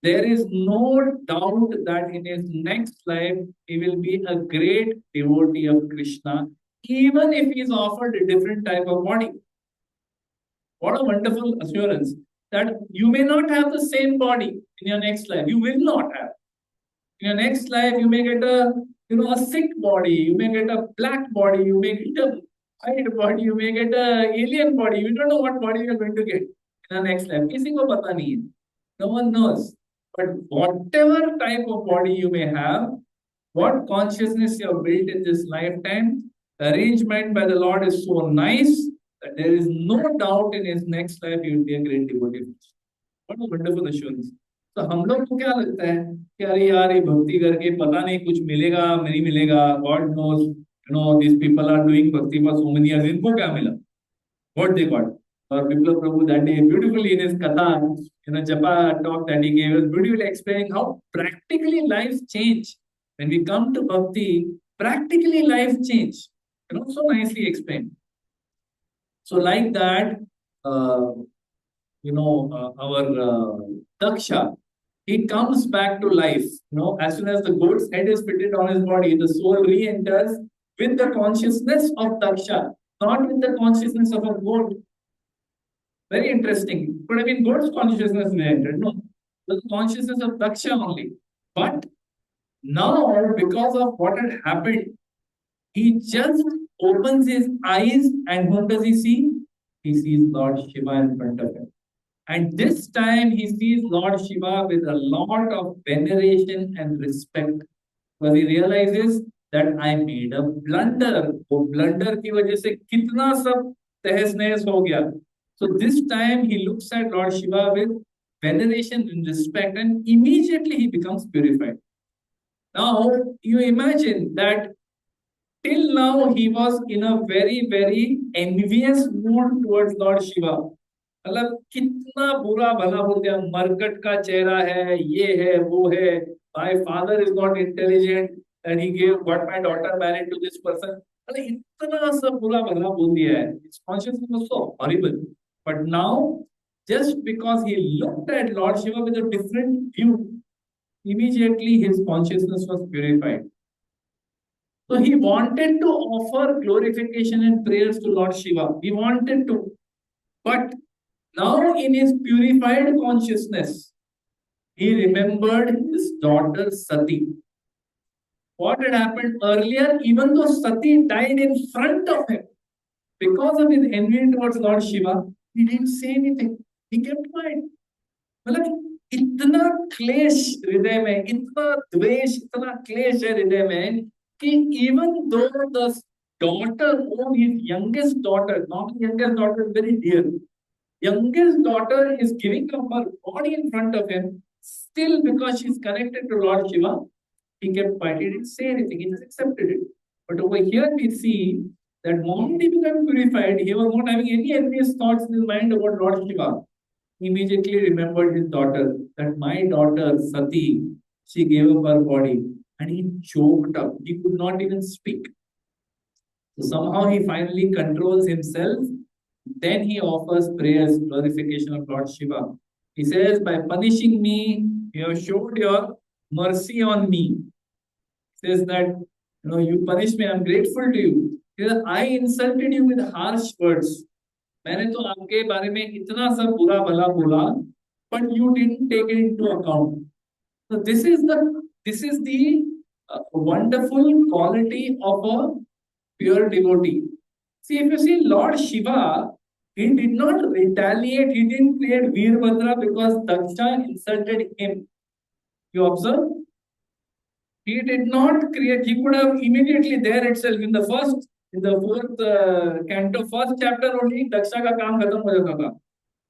there is no doubt that in his next life he will be a great devotee of Krishna, even if he is offered a different type of body. What a wonderful assurance that you may not have the same body in your next life. You will not have. In your next life, you may get a sick body, you may get a black body, you may get a white body, you may get a alien body. You don't know what body you're going to get in the next life. किसी को पता नहीं है. No one knows. But whatever type of body you may have, what consciousness you have built in this lifetime, the arrangement by the Lord is so nice that there is no doubt in his next life he will be a great devotee. What a wonderful assurance. तो हम लोग को क्या लगता है कि अरे यार ये भक्ति करके पता नहीं कुछ मिलेगा नहीं मिलेगा. God knows, these people are doing bhakti for so many years. इनको क्या मिला? What they got? Or Biplab Prabhu that day beautifully in his katha, Japa talk that he gave us, beautifully explaining how practically lives change. When we come to bhakti, practically life change. So nicely explained. So like that, our Daksha, he comes back to life. As soon as the goat's head is fitted on his body, the soul re-enters with the consciousness of Daksha, not with the consciousness of a goat. Very interesting. But I mean, goat's consciousness may enter. No, the consciousness of Daksha only. But now, because of what had happened, he just opens his eyes and whom does he see? He sees Lord Shiva in front of him. And this time he sees Lord Shiva with a lot of veneration and respect. Because he realizes that I made a blunder. वो blunder की वजह से कितना सब तहस नहस हो गया. So this time he looks at Lord Shiva with veneration and respect and immediately he becomes purified. Now you imagine that till now he was in a very, very envious mood towards Lord Shiva. मतलब कितना बुरा भला बोल दिया, मरकट का चेहरा है, ये है, वो है, my father is not intelligent and he got my daughter married to this person. मतलब इतना सब बुरा भला बोल दिया है. His consciousness was so horrible. But now, just because he looked at Lord Shiva with a different view, immediately his consciousness was purified. So he wanted to offer glorification and prayers to Lord Shiva. He wanted to. But now in his purified consciousness, he remembered his daughter Sati. What had happened earlier, even though Sati died in front of him, because of his envy towards Lord Shiva, he didn't say anything. He kept quiet. मतलब इतना क्लेश हृदय में, इतना द्वेष, इतना क्लेश है हृदय में कि even though the daughter, his youngest daughter, not his youngest daughter, very dear, youngest daughter is giving up her body in front of him, still because she's connected to Lord Shiva, he kept quiet. He didn't say anything. He just accepted it. But over here we see that moment he became purified, he was not having any envious thoughts in his mind about Lord Shiva. He immediately remembered his daughter, that my daughter Sati, she gave up her body, and he choked up. He could not even speak. So somehow he finally controls himself, Then he offers prayers, glorification of Lord Shiva. He says, by punishing me, you have showed your mercy on me. He says that, you punish me, I'm grateful to you. He says, I insulted you with harsh words. मैंने तो आपके बारे में इतना सब बुरा भला बोला, but you didn't take it into account. So this is the wonderful quality of a pure devotee. See, if you see Lord Shiva, he did not retaliate. He didn't create Veerbhadra because Daksha insulted him. You observe? He did not create. He could have immediately there itself in the fourth canto, first chapter only, Daksha का काम खत्म हो जाता था.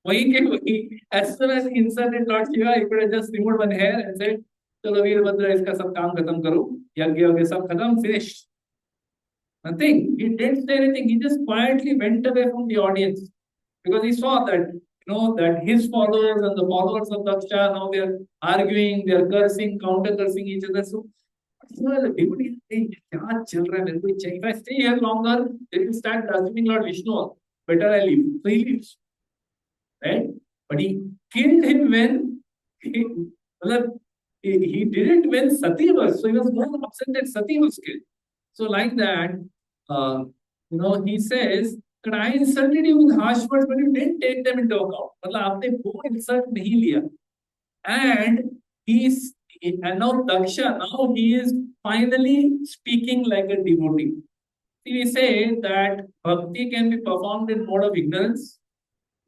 वही के वही. As soon as he insulted Lord Shiva, he could have just removed one hair and said, चलो वीरभद्र इसका सब काम खत्म करो, यज्ञ वज्ञ सब खत्म, finished. Nothing. He didn't say anything. He just quietly went away from the audience because he saw that that his followers and the followers of Daksha, now they are arguing, they are cursing, counter cursing each other. So the devotee is saying, if I stay here longer, they will start worshipping Lord Vishnu. Better I leave. So he leaves. Right? But he killed him when he didn't when Sati was. So he was more upset that Sati was killed. So like that, he says that I insulted you with harsh words, but you didn't take them into account. मतलब आपने वो insult नहीं लिया. And now Daksha, now he is finally speaking like a devotee. See, we say that bhakti can be performed in mode of ignorance,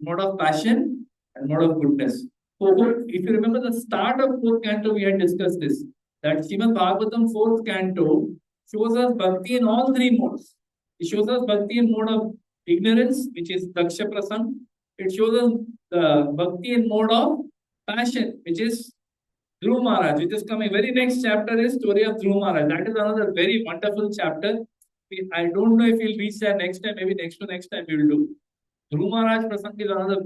mode of passion, and mode of goodness. So if you remember the start of fourth canto, we had discussed this, that Srimad Bhagavatam fourth canto shows us bhakti in all three modes. It shows us bhakti in mode of ignorance, which is Daksha prasang. It shows us the bhakti in mode of passion, which is Dhruva Maharaj, which is coming. Very next chapter is story of Dhruva Maharaj. That is another very wonderful chapter. I don't know if we'll reach there next time. Maybe next to next time we'll do. Dhruva Maharaj prasang is another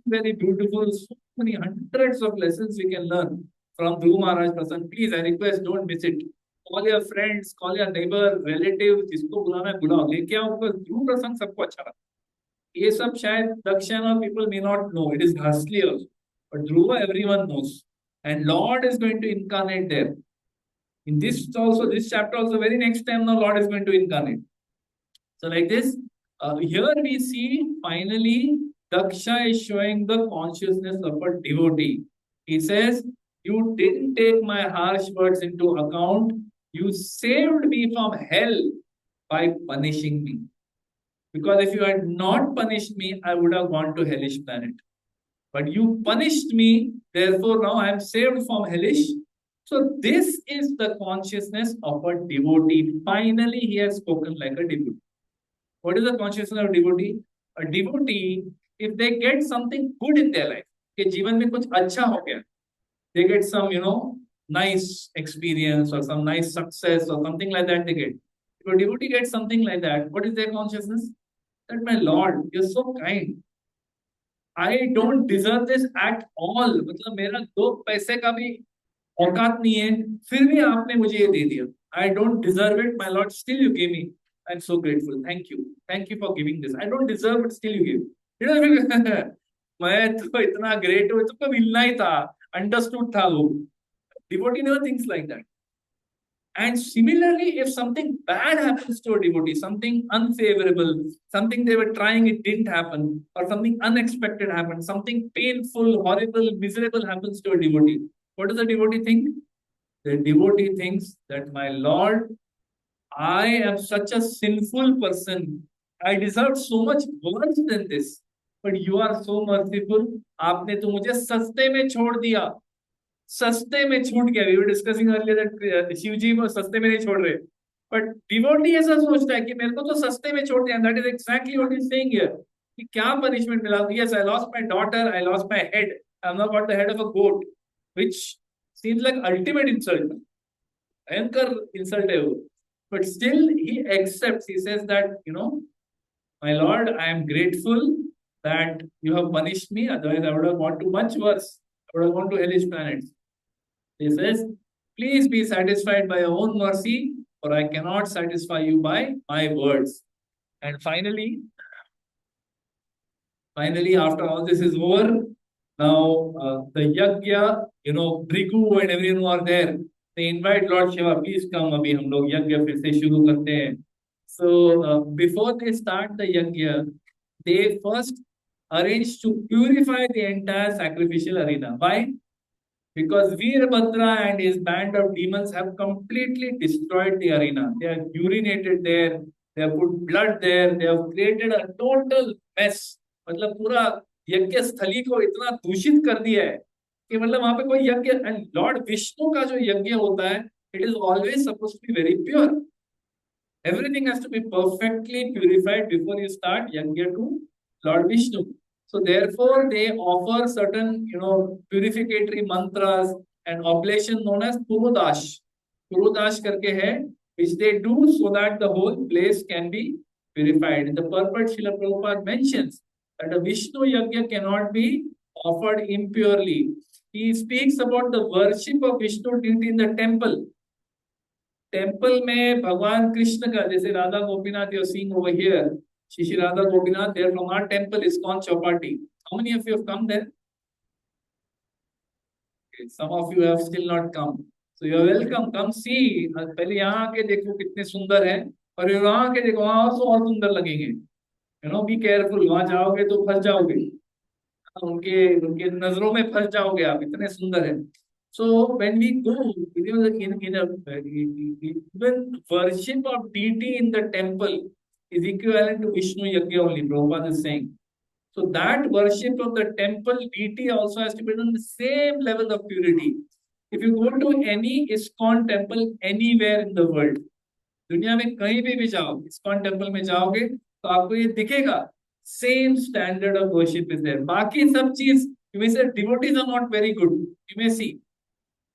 very beautiful. So many hundreds of lessons we can learn from Dhruva Maharaj prasang. Please, I request, don't miss it. Call your friends, call your neighbor, relative, जिसको बुलाना है बुलाओ. लेके आओ, ध्रुव प्रसंग सबको अच्छा लगता है. ये सब शायद Dakshana people may not know. It is ghastly also, but Dhruva everyone knows, and Lord is going to incarnate there. In this chapter also, very next time now Lord is going to incarnate. So like this, here we see finally Daksha is showing the consciousness of a devotee. He says, "You didn't take my harsh words into account. You saved me from hell by punishing me. Because if you had not punished me, I would have gone to hellish planet. But you punished me, therefore now I am saved from hellish." So this is the consciousness of a devotee. Finally, he has spoken like a devotee. What is the consciousness of a devotee? A devotee, if they get something good in their life, कि जीवन में कुछ अच्छा हो गया, they get some, nice experience or some nice success or something like that they get. If a devotee gets something like that, what is their consciousness? That my Lord, you're so kind. I don't deserve this at all. मतलब मेरा दो पैसे का भी औकात नहीं है, फिर भी आपने मुझे ये दे दिया. I don't deserve it, my Lord. Still you gave me. I'm so grateful. Thank you. Thank you for giving this. I don't deserve it. Still you give. मैं तो इतना great हूँ, तुमको मिलना ही था. Understood था वो. Devotee never thinks like that. And similarly, if something bad happens to a devotee, something unfavorable, something they were trying, it didn't happen, or something unexpected happened, something painful, horrible, miserable happens to a devotee, what does the devotee think? The devotee thinks that, my Lord, I am such a sinful person. I deserve so much worse than this. But you are so merciful. आपने तो मुझे सस्ते में छोड़ दिया. सस्ते में छूट गया. We were discussing earlier that Shiv जी वो सस्ते में नहीं छोड़ रहे. But devotee ऐसा सोचता है कि मेरे को तो सस्ते में छोड़ दिया. And that is exactly what he's saying here. कि क्या punishment मिला? Yes, I lost my daughter. I lost my head. I've now got the head of a goat, which seems like ultimate insult. Anchor insult है वो. But still he accepts. He says that, my Lord, I am grateful that you have punished me. Otherwise, I would have gone to much worse. I would have gone to hellish planets. He says, please be satisfied by your own mercy, for I cannot satisfy you by my words. And finally, Finally, after all this is over, now the yagya, Bhrigu and everyone who are there, they invite Lord Shiva, please come, abhi hum log yagya fir se shuru karte hain. So before they start the yagya, they first arrange to purify the entire sacrificial arena. Why? Because Veerbhadra and his band of demons have completely destroyed the arena. They have urinated there, they have put blood there, they have created a total mess. मतलब पूरा यज्ञ स्थली को इतना दूषित कर दिया है कि मतलब वहां पे कोई यज्ञ एंड लॉर्ड विष्णु का जो यज्ञ होता है it is always suppose to be very pure. Everything has to be perfectly purified before you start yagya to Lord Vishnu. So therefore, they offer certain, purificatory mantras and oblation known as purudash. Purudash karke hai, which they do so that the whole place can be purified. In the purport, Srila Prabhupada mentions that a Vishnu yagya cannot be offered impurely. He speaks about the worship of Vishnu deity in the temple. Temple में भगवान कृष्ण का जैसे Radha Gopinath you seeing over here Shri Radha Gopinath there from our temple ISKCON Chowpatty. How many of you have come there? Some of you have still not come, so you are welcome, come see. पहले यहाँ आके देखो कितने सुंदर है और वहां आके देखो वहां और सुंदर लगेंगे. बी केयरफुल, वहां जाओगे तो फंस जाओगे, उनके उनके नजरों में फंस जाओगे आप, इतने सुंदर है. So when we go, even worship of deity in the temple is equivalent to Vishnu Yagya only, Prabhupada is saying. So that worship of the temple deity also has to be on the same level of purity. If you go to any ISKCON temple anywhere in the world, दुनिया में कहीं भी जाओ, ISKCON temple में जाओगे तो आपको ये दिखेगा, same standard of worship is there. बाकी सब चीज, you may say devotees are not very good, you may see.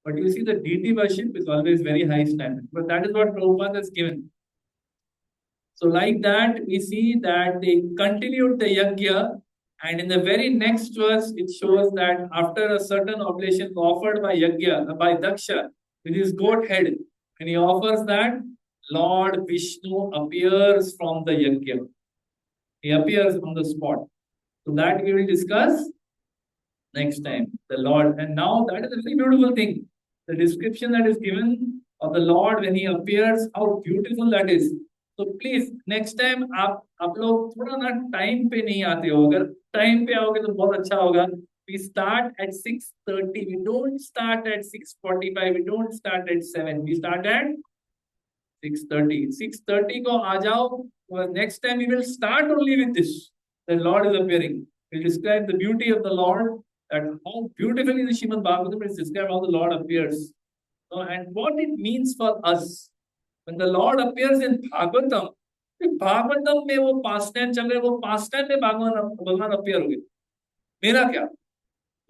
But you see the deity worship is always very high standard. But that is what Prabhupada has given. So like that, we see that they continued the yagya, and in the very next verse, it shows that after a certain oblation offered by yagya, by Daksha, with his goat head, when he offers that, Lord Vishnu appears from the yagya. He appears on the spot. So that we will discuss next time. The Lord, and now that is a very beautiful thing. The description that is given of the Lord when he appears, how beautiful that is. So please next time आप लोग थोड़ा ना time पे नहीं आते हो, अगर time पे आओगे तो बहुत अच्छा होगा. We start at 6:30. We don't start at 6:45. We don't start at 7. We start at 6:30. 6:30 को आ जाओ. Next time we will start only with this. The Lord is appearing. We'll describe the beauty of the Lord, that how beautifully the Srimad Bhagavatam is described how the Lord appears. And what it means for us. When the Lord appears in Bhagavatam, Bhagavatam में वो past tense चल रहे, वो past tense में भगवान appear हो गए. मेरा क्या?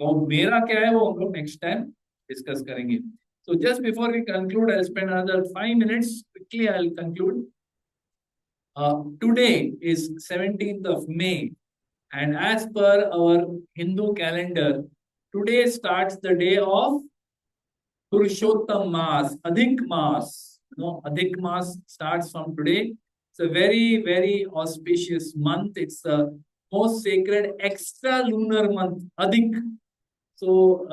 तो मेरा क्या है वो हम लोग next time discuss करेंगे. So just before we conclude, I'll spend another 5 minutes. Quickly, I'll conclude. Today is 17th of May. And as per our Hindu calendar, today starts the day of Purushottam Mas, Adhik Mas. Adhik Mas starts from today. It's a very, very auspicious month. It's the most sacred extra lunar month, Adhik. So,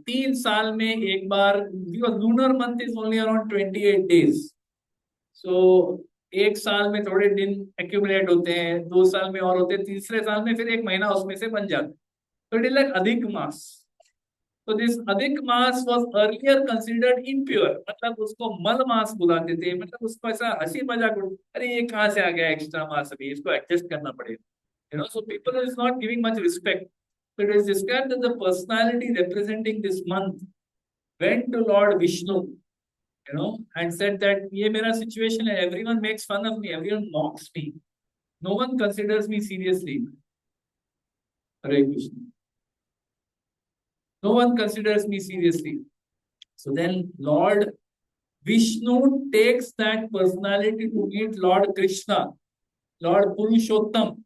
3 साल में एक बार, because lunar month is only around 28 days. So, 1 साल में थोड़े दिन accumulate होते हैं, 2 साल में और होते हैं, तीसरे साल में फिर 1 महीना उसमें से बन जाता है. So it is like Adhik Mas. So this Adhik Mas was earlier considered impure. मतलब उसको मल मास बुलाते थे, मतलब उसको ऐसा हंसी मजाक, अरे ये कहाँ से आ गया एक्स्ट्रा मास, अभी इसको एडजस्ट करना पड़ेगा. So people is not giving much respect. So it is described that the personality representing this month went to Lord Vishnu, and said that ये मेरा situation है, everyone makes fun of me, everyone mocks me, no one considers me seriously. Hare Krishna. No one considers me seriously. So then Lord Vishnu takes that personality to meet Lord Krishna, Lord Purushottam,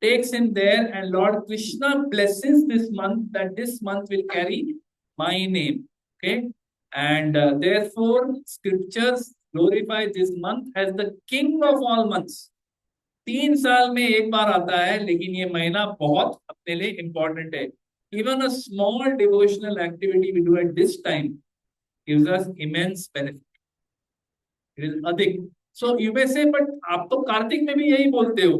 takes him there, and Lord Krishna blesses this month, that this month will carry my name. Okay. And therefore, scriptures glorify this month as the king of all months. 3 साल में एक बार आता है, लेकिन ये महीना बहुत अपने लिए इंपॉर्टेंट है. Even a small devotional activity we do at this time gives us immense benefit. It is अधिक. So you may say, but आप तो कार्तिक में भी यही बोलते हो.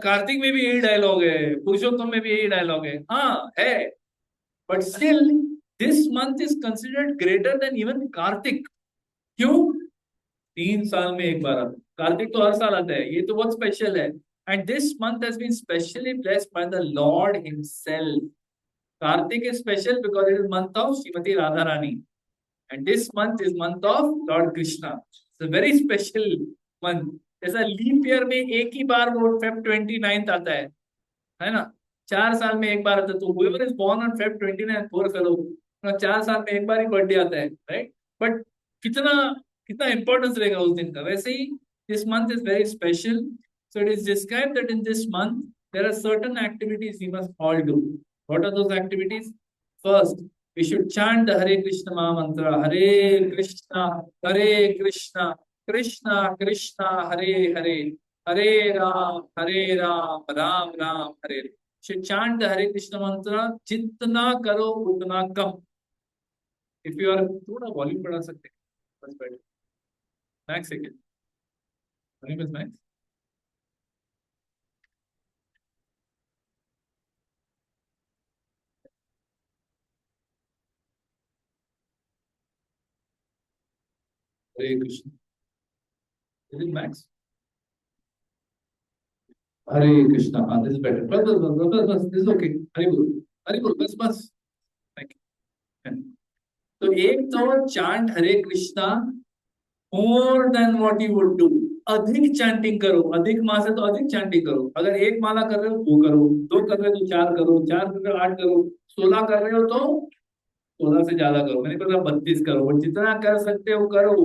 कार्तिक में भी यही डायलॉग है, पुरुषोत्तम में भी यही डायलॉग है. हाँ है, but still this month is considered greater than even Kartik. क्यों? 3 साल में एक बार आता है. कार्तिक तो हर साल आता है, ये तो बहुत स्पेशल है. And this month has been specially blessed by the lord himself. Kartik is special because it is month of Srimati Radharani, and this month is month of Lord Krishna. It's a very special month. जैसा leap year में एक ही बार वो Feb 29 आता है ना? 4 साल में एक बार आता है. तो whoever is born on Feb 29 4 करो, 4 साल में एक बार ही बर्थडे आता है, राइट? बट कितना कितना इंपॉर्टेंस रहेगा उस दिन का. वैसे ही this month is very special. So it is described that in this month there are certain activities we must all do. What are those activities? First, we should chant the Hare Krishna Maha Mantra. Hare Krishna, Krishna Krishna, Hare Hare, Hare Ram, Ram Ram, Hare Hare. Should chant the Hare Krishna mantra. जितना करो उतना कम. If you are थोड़ा volume बढ़ा सकते हैं. That's better. Max second. Volume is max. Hare Krishna. Is it max? Hare Krishna. Ah, this is better. Bas. This is okay. Hare Bol. Bas. Thank you. तो एक तो chant Hare Krishna more than what you would do. अधिक chanting करो. अधिक मास है तो अधिक chanting करो. अगर एक माला कर रहे हो 2 करो, 2 कर रहे हो तो 4 करो, 4 कर रहे हो 8 करो, 16 कर रहे हो तो 16 से ज्यादा करो. मैंने कहा 32 करो. और जितना कर सकते हो करो.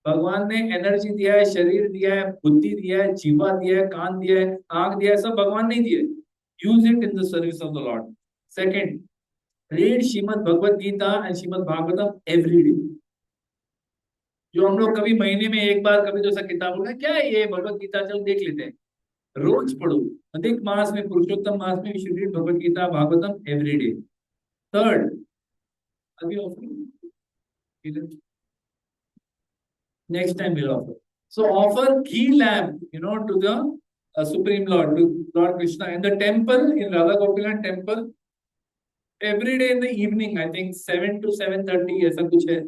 भगवान ने एनर्जी दिया है, शरीर दिया है, बुद्धि दिया है, जीवा दिया है, कान दिया है, आंख दिया है, सब भगवान ने दिए. Use it in the service of the lord. Second, read Srimad Bhagavad Gita and Srimad Bhagavatam every day. जो हम लोग कभी महीने में एक बार, कभी जैसा किताब होगा, क्या है ये भगवत गीता, चलो देख लेते हैं. रोज पढ़ो. अधिक मास में, पुरुषोत्तम मास में we should read Bhagavad Gita Bhagavatam every day. Third, अभी offer next time we'll offer. So offer ghee lamp, to the Supreme Lord, to Lord Krishna, in the temple, in Radha Gopiland temple, every day in the evening, I think 7 to 7:30, ऐसा कुछ है.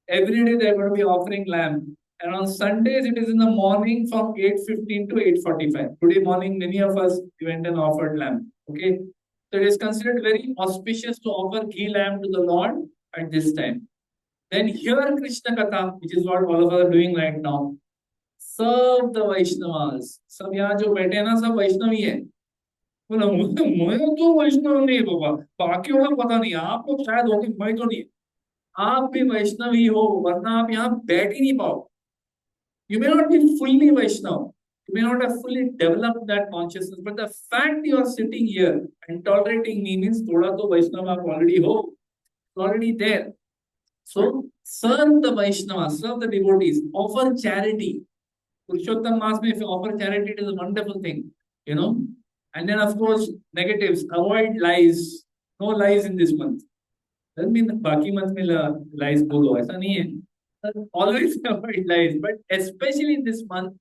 Every day they're going to be offering lamp. And on Sundays, it is in the morning from 8:15 to 8:45. Today morning, many of us went and offered lamp. Okay. So it is considered very auspicious to offer ghee lamp to the Lord at this time. Then hear Krishna Katha, which is what all of us are doing right now. Serve the Vaishnavas. सब यहाँ जो बैठे हैं ना, सब वैष्णवी है. बोला मैं तो वैष्णव नहीं बाबा, बाकियों का पता नहीं, आप लोग शायद होंगे, मैं तो नहीं. आप भी वैष्णवी हो, वरना आप यहाँ बैठ ही नहीं पाओ. You may not be fully Vaishnav, you may not have fully developed that consciousness, but the fact you are sitting here and tolerating me means थोड़ा तो वैष्णव आप already हो, already there. So serve the Vaishnavas, serve the devotees, offer charity. Purushottam Mass mein, if you offer charity, it is a wonderful thing, And then of course, negatives, avoid lies. No lies in this month. Doesn't mean that बाकी month में lies बोलो, ऐसा नहीं है. Always avoid lies, but especially in this month,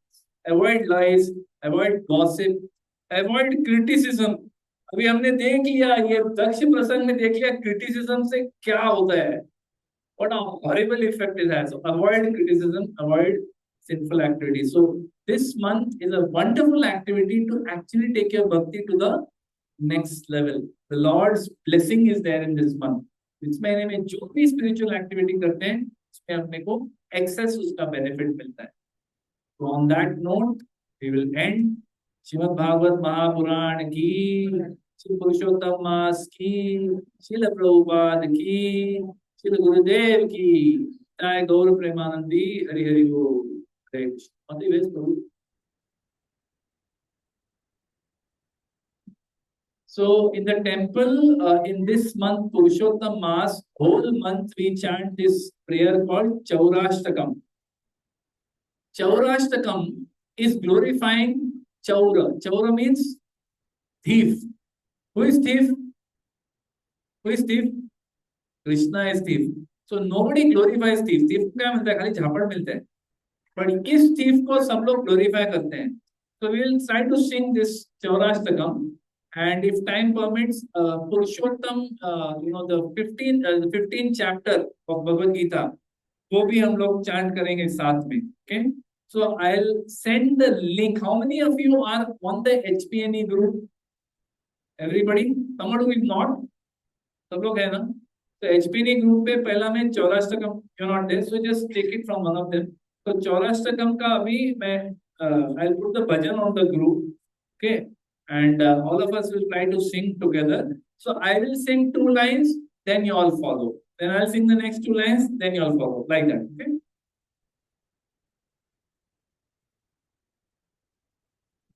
avoid lies, avoid gossip, avoid criticism. अभी हमने देख लिया, ये दक्ष प्रसंग में देख लिया, criticism से क्या होता है. What a horrible effect it has. So avoid criticism, avoid sinful activities. So this month is a wonderful activity to actually take your bhakti to the next level. The Lord's blessing is there in this month. इस महीने में जो भी spiritual activity करते हैं, उसमें अपने को excess उसका benefit मिलता है. So on that note, we will end. Shrimad Bhagavat Mahapuran की, श्री पुरुषोत्तम मास की, श्रील प्रभुपाद की, श्री गुरुदेव की जय. गौर प्रेमानंदी. हरि हरि बोल. हरे Krishna. So in the temple, in this month, Purushottam Mass, whole month we chant this prayer called Chaurashtakam. Chaurashtakam is glorifying Chaura. Chaura means thief. Who is thief? Who is thief? Krishna is thief. So nobody glorifies thief. Thief को क्या मिलता है? खाली झापड़ मिलता है. But इस thief को सब लोग glorify करते हैं. So we will try to sing this Chaurashtakam, and if time permits, Purushottam, the 15th chapter of Bhagavad Gita, वो भी हम लोग chant करेंगे साथ में. Okay? So I'll send the link. How many of you are on the HPNE group? Everybody? Someone who is not? सब लोग है ना? So HPNE group पे पहला मैं चौराष्टकम, you're not there, so just take it from one of them. तो चौराष्टकम का अभी मैं I'll put the bhajan on the group, okay, and all of us will try to sing together. So I will sing 2 lines, then you all follow. Then I'll sing the next 2 lines, then you all follow, like that, okay?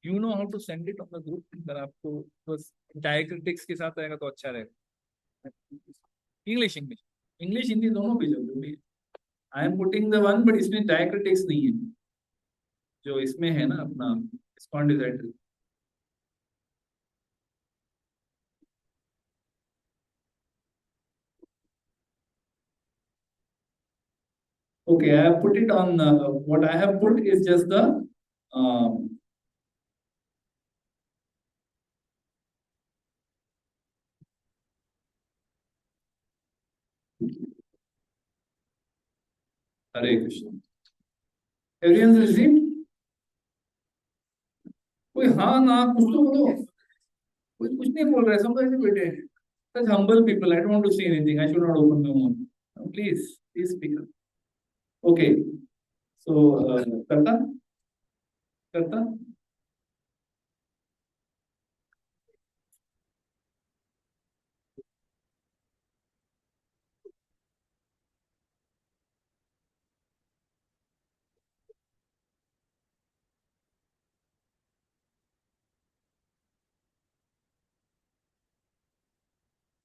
You know how to send it on the group. अगर आपको बस diacritics के साथ रहेगा तो अच्छा रहेगा. English, Hindi दोनों भी जरूरी है. I am putting the one, but इसमें diacritics नहीं है. जो इसमें है ना अपना spondylitis. Okay, I have put it on. What I have put is just the. Hare Krishna. Everyone's received? कोई हाँ ना कुछ तो बोलो. कोई कुछ नहीं बोल रहा है. सब ऐसे बैठे हैं. Such humble people. I don't want to say anything. I should not open my mouth. Please speak up. Okay. So करता.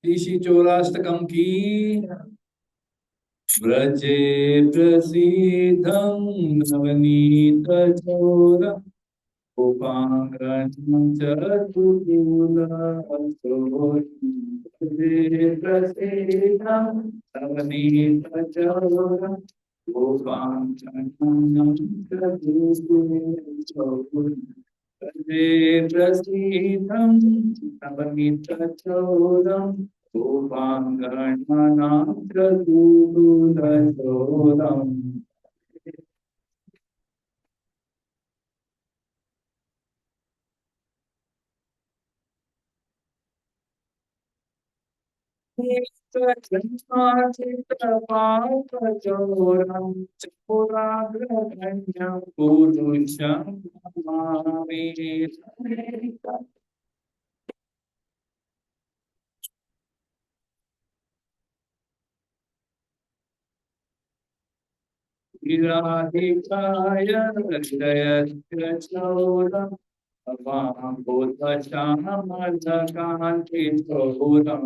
ऋषि चौराष्टकम की व्रजे प्रसीदं नवनीत चौर उपांगनं चतुर्भुज व्रजे प्रसीदं नवनीत चौर उपांगनं चतुर्भुज व्रजे प्रसीदं नवनीत चौर उपांगनं चतुर्भुज. Viradikaya Hridayasya Chauram Avam Bodhashamadhakanti Chauram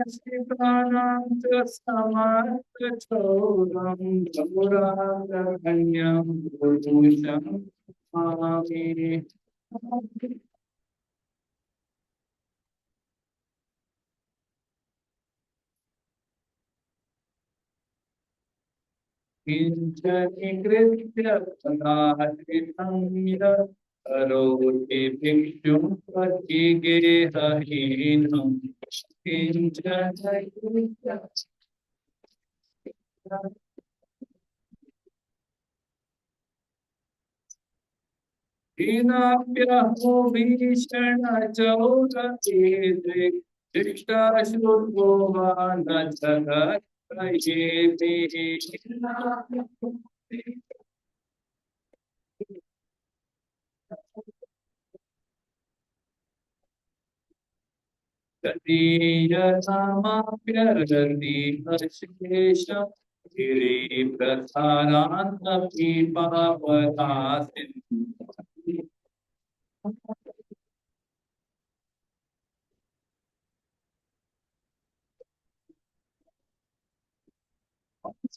Siddhananta Samartha Chauram Gauraganyam Purusham Mami. Kinchakritya Padahitamya Karoti Bhikshum Patigehahinam Kinchakritya Hinapyaho Vishana Chaura Edrik Dikshta Shurgovana Chagat Tadiyatamavyarati Ashesham Giri Prasarantapi Pavatasin.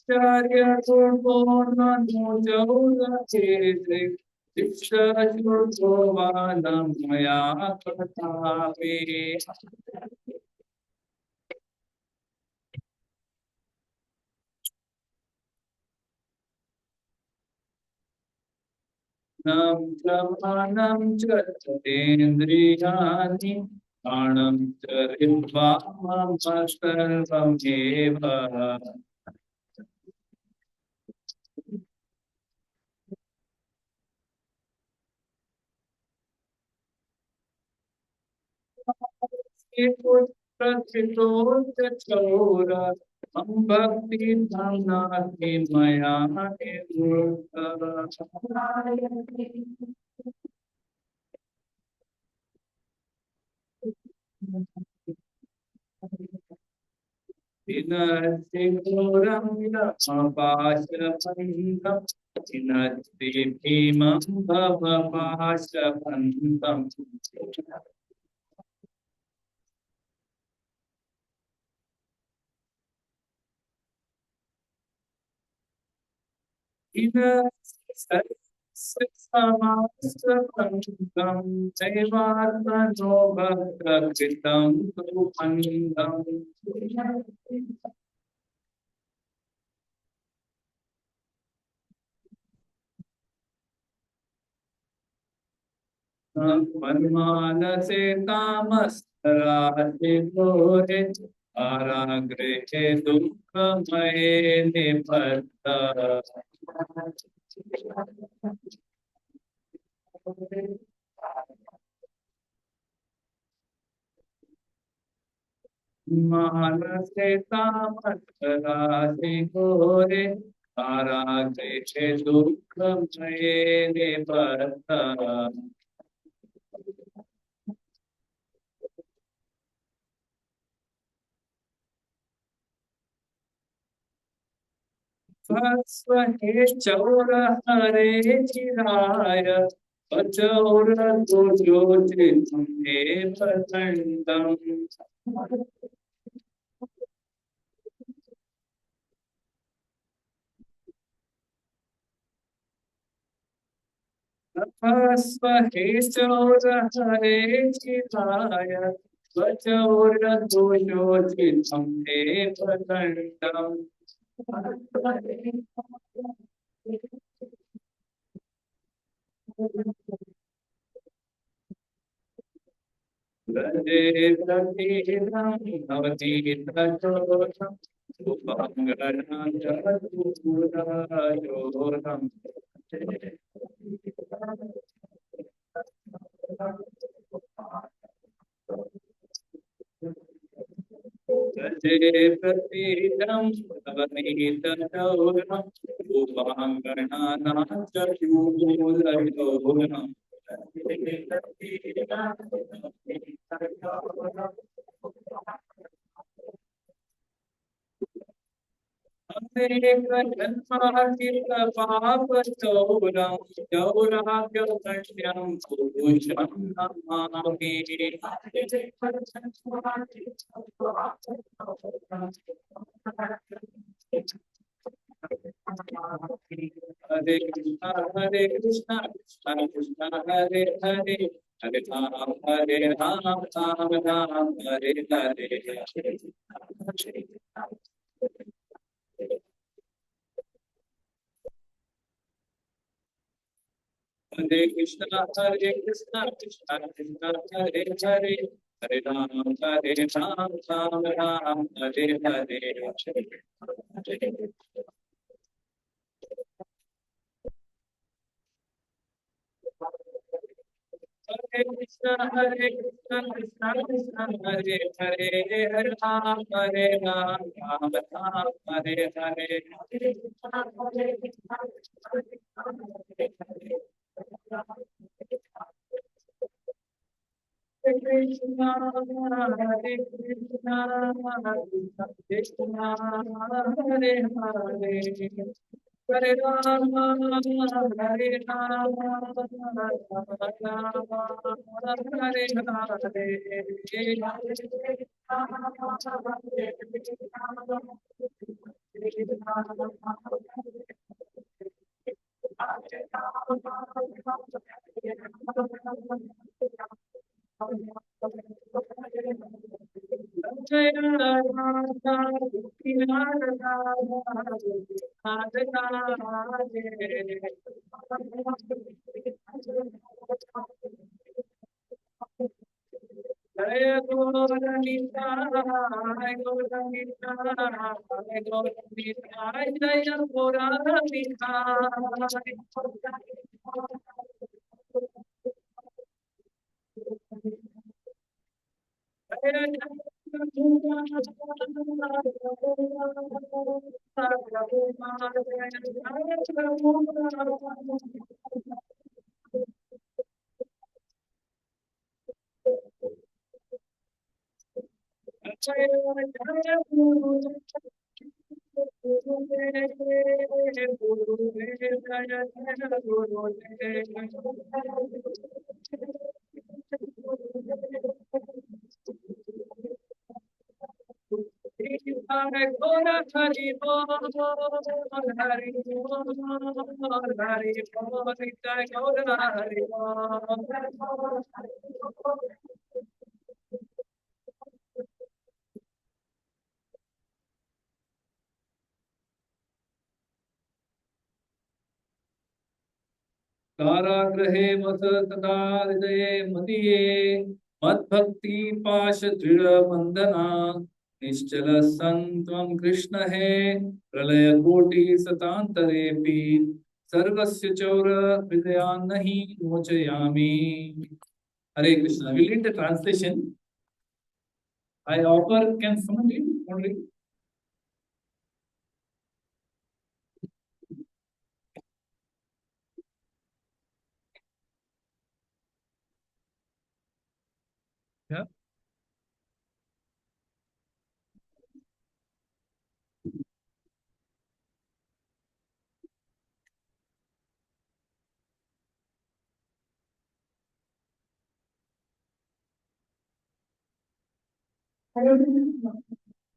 Acharya Purvona Mojaula Chedri Diksha Churvana Maya Katavi Nam Jamanam Chatendriyani Anam Charivamam Sarvam Eva Chora Bhakti Dhanati Maya Vinasigoramya Vinasti Bhimam Bhava Pashapantam Samasapantam Devarmano Bhakritam Tupandam Manmanase Tamasarati Gore Aragrehe Dukkhamaye Nipatta Manase Tamasarati Gore Aragrehe Dukkhamaye Nipatta Vasvahe Chaura Hare Chiraya Pachaura Dojojitam Eva Tandam Vasvahe Chaura Hare Chiraya Pachaura Dojojitam Eva Tandam Rade Pratidam Bhavati Tajotam Upangaram Jaturadam Rade Pratidam Bhavati Tajotam Upangaram Jaturadam Hare Krishna, Krishna Krishna, Hare Hare, Hare Ram, Ram Ram, Hare Hare. Hare Krishna, Krishna Krishna, Hare Hare, Hare Ram, Ram Ram, Hare Hare. Hare Krishna, Krishna Krishna, Hare Hare, Hare Ram, Ram Ram, Hare Hare. Hare Krishna, Krishna Krishna, Hare Hare. Hare Rama, Hare Rama, Rama Rama, Hare Jaya Gauranga, Jaya Gauranga, Jaya Gauranga, Jaya Gauranga. Hare Gora Hari Bol, Hari Bol, Hari Bol, Jai Gora Hari Bol. कारागृहे वस तदा हृदये मदीये मद्भक्ति पाश दृढ़ बंधना निश्चल संत्वं कृष्ण हे प्रलय कोटि सतांतरेपि सर्वस्य चौर हृदयान्नहि मोचयामि. Hare Krishna. We'll read the translation. I offer, can someone read? Only. Yeah.